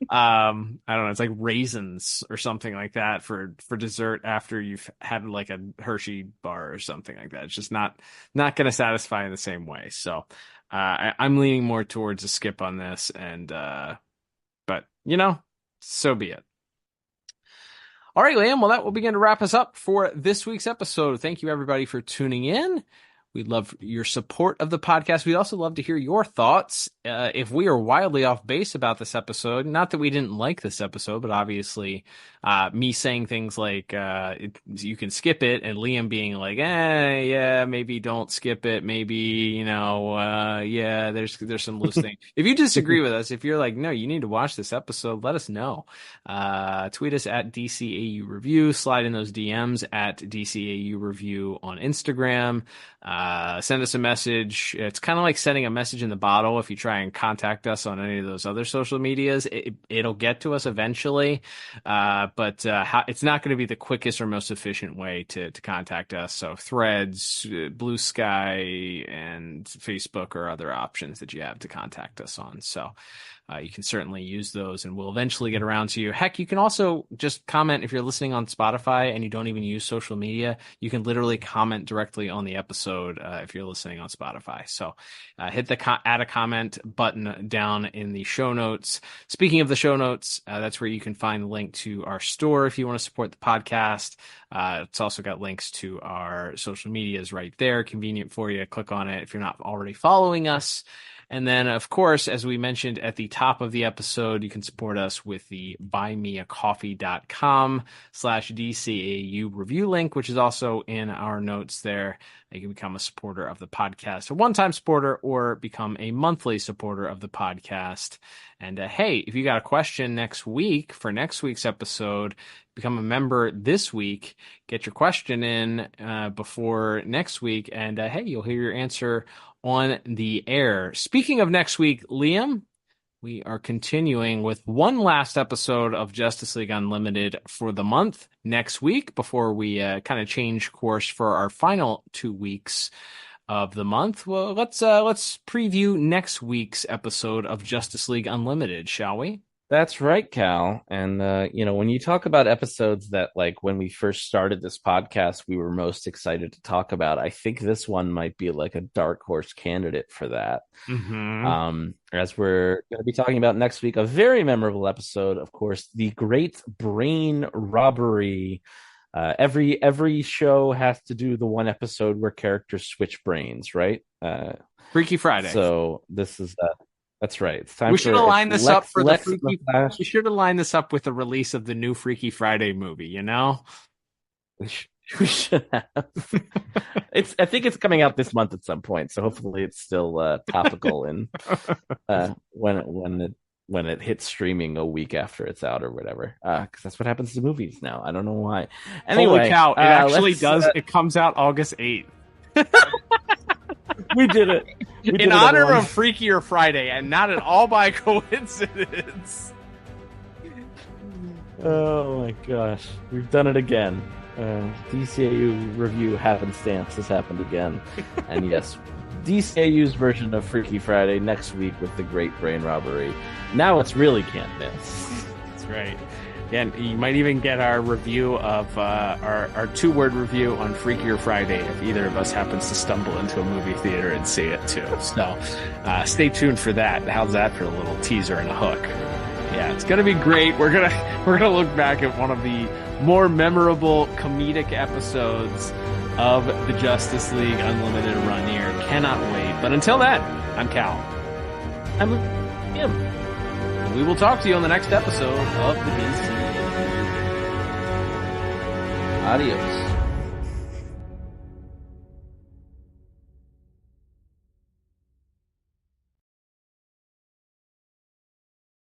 I don't know. It's like raisins or something like that for dessert after you've had like a Hershey bar or something like that. It's just not going to satisfy in the same way. So I'm leaning more towards a skip on this, but so be it. All right, Liam. Well, that will begin to wrap us up for this week's episode. Thank you, everybody, for tuning in. We'd love your support of the podcast. We'd also love to hear your thoughts. If we are wildly off base about this episode, not that we didn't like this episode, but obviously me saying things like you can skip it, and Liam being like, yeah, maybe don't skip it. Maybe, there's some loose things. If you disagree with us, if you're like, no, you need to watch this episode, let us know. Tweet us at DCAU Review. Slide in those DMs at DCAU Review on Instagram. Send us a message. It's kind of like sending a message in the bottle. If you try and contact us on any of those other social medias, it'll get to us eventually. But it's not going to be the quickest or most efficient way to contact us. So Threads, Blue Sky, and Facebook are other options that you have to contact us on. So you can certainly use those, and we'll eventually get around to you. Heck, you can also just comment if you're listening on Spotify and you don't even use social media. You can literally comment directly on the episode if you're listening on Spotify. So hit the add a comment button down in the show notes. Speaking of the show notes, that's where you can find the link to our store if you want to support the podcast. It's also got links to our social medias right there. Convenient for you. Click on it if you're not already following us. And then, of course, as we mentioned at the top of the episode, you can support us with the buymeacoffee.com/DCAU review link, which is also in our notes there. You can become a supporter of the podcast, a one-time supporter, or become a monthly supporter of the podcast. And hey, if you got a question next week for next week's episode, become a member this week, get your question in before next week, and hey, you'll hear your answer on the air. Speaking of next week, Liam, we are continuing with one last episode of Justice League Unlimited for the month next week before we kind of change course for our final 2 weeks of the month. Well, let's preview next week's episode of Justice League Unlimited, shall we? That's right, Cal. And, when you talk about episodes that, like, when we first started this podcast, we were most excited to talk about, I think this one might be like a dark horse candidate for that. Mm-hmm. As we're going to be talking about next week, a very memorable episode, of course, the Great Brain Robbery. Every show has to do the one episode where characters switch brains, right? Freaky Friday. So this is that's right. It's time we should have lined this up for the Freaky. Flash. We should have lined this up with the release of the new Freaky Friday movie. We should have. I think it's coming out this month at some point, so hopefully it's still topical and when it hits streaming a week after it's out or whatever. Because that's what happens to movies now. I don't know why. Anyway, holy cow! It actually does. It comes out August 8th. We did it. In honor of Freakier Friday, and not at all by coincidence. Oh my gosh. We've done it again. DCAU review happenstance has happened again. And yes, DCAU's version of Freaky Friday next week with the Great Brain Robbery. Now it's really can't miss. That's right. Yeah, and you might even get our review of our 2-word review on Freakier Friday if either of us happens to stumble into a movie theater and see it too. So stay tuned for that. How's that for a little teaser and a hook? Yeah, it's gonna be great. We're gonna look back at one of the more memorable comedic episodes of the Justice League Unlimited run here. Cannot wait. But until then, I'm Cal. I'm Jim. We will talk to you on the next episode of the DC. Adios.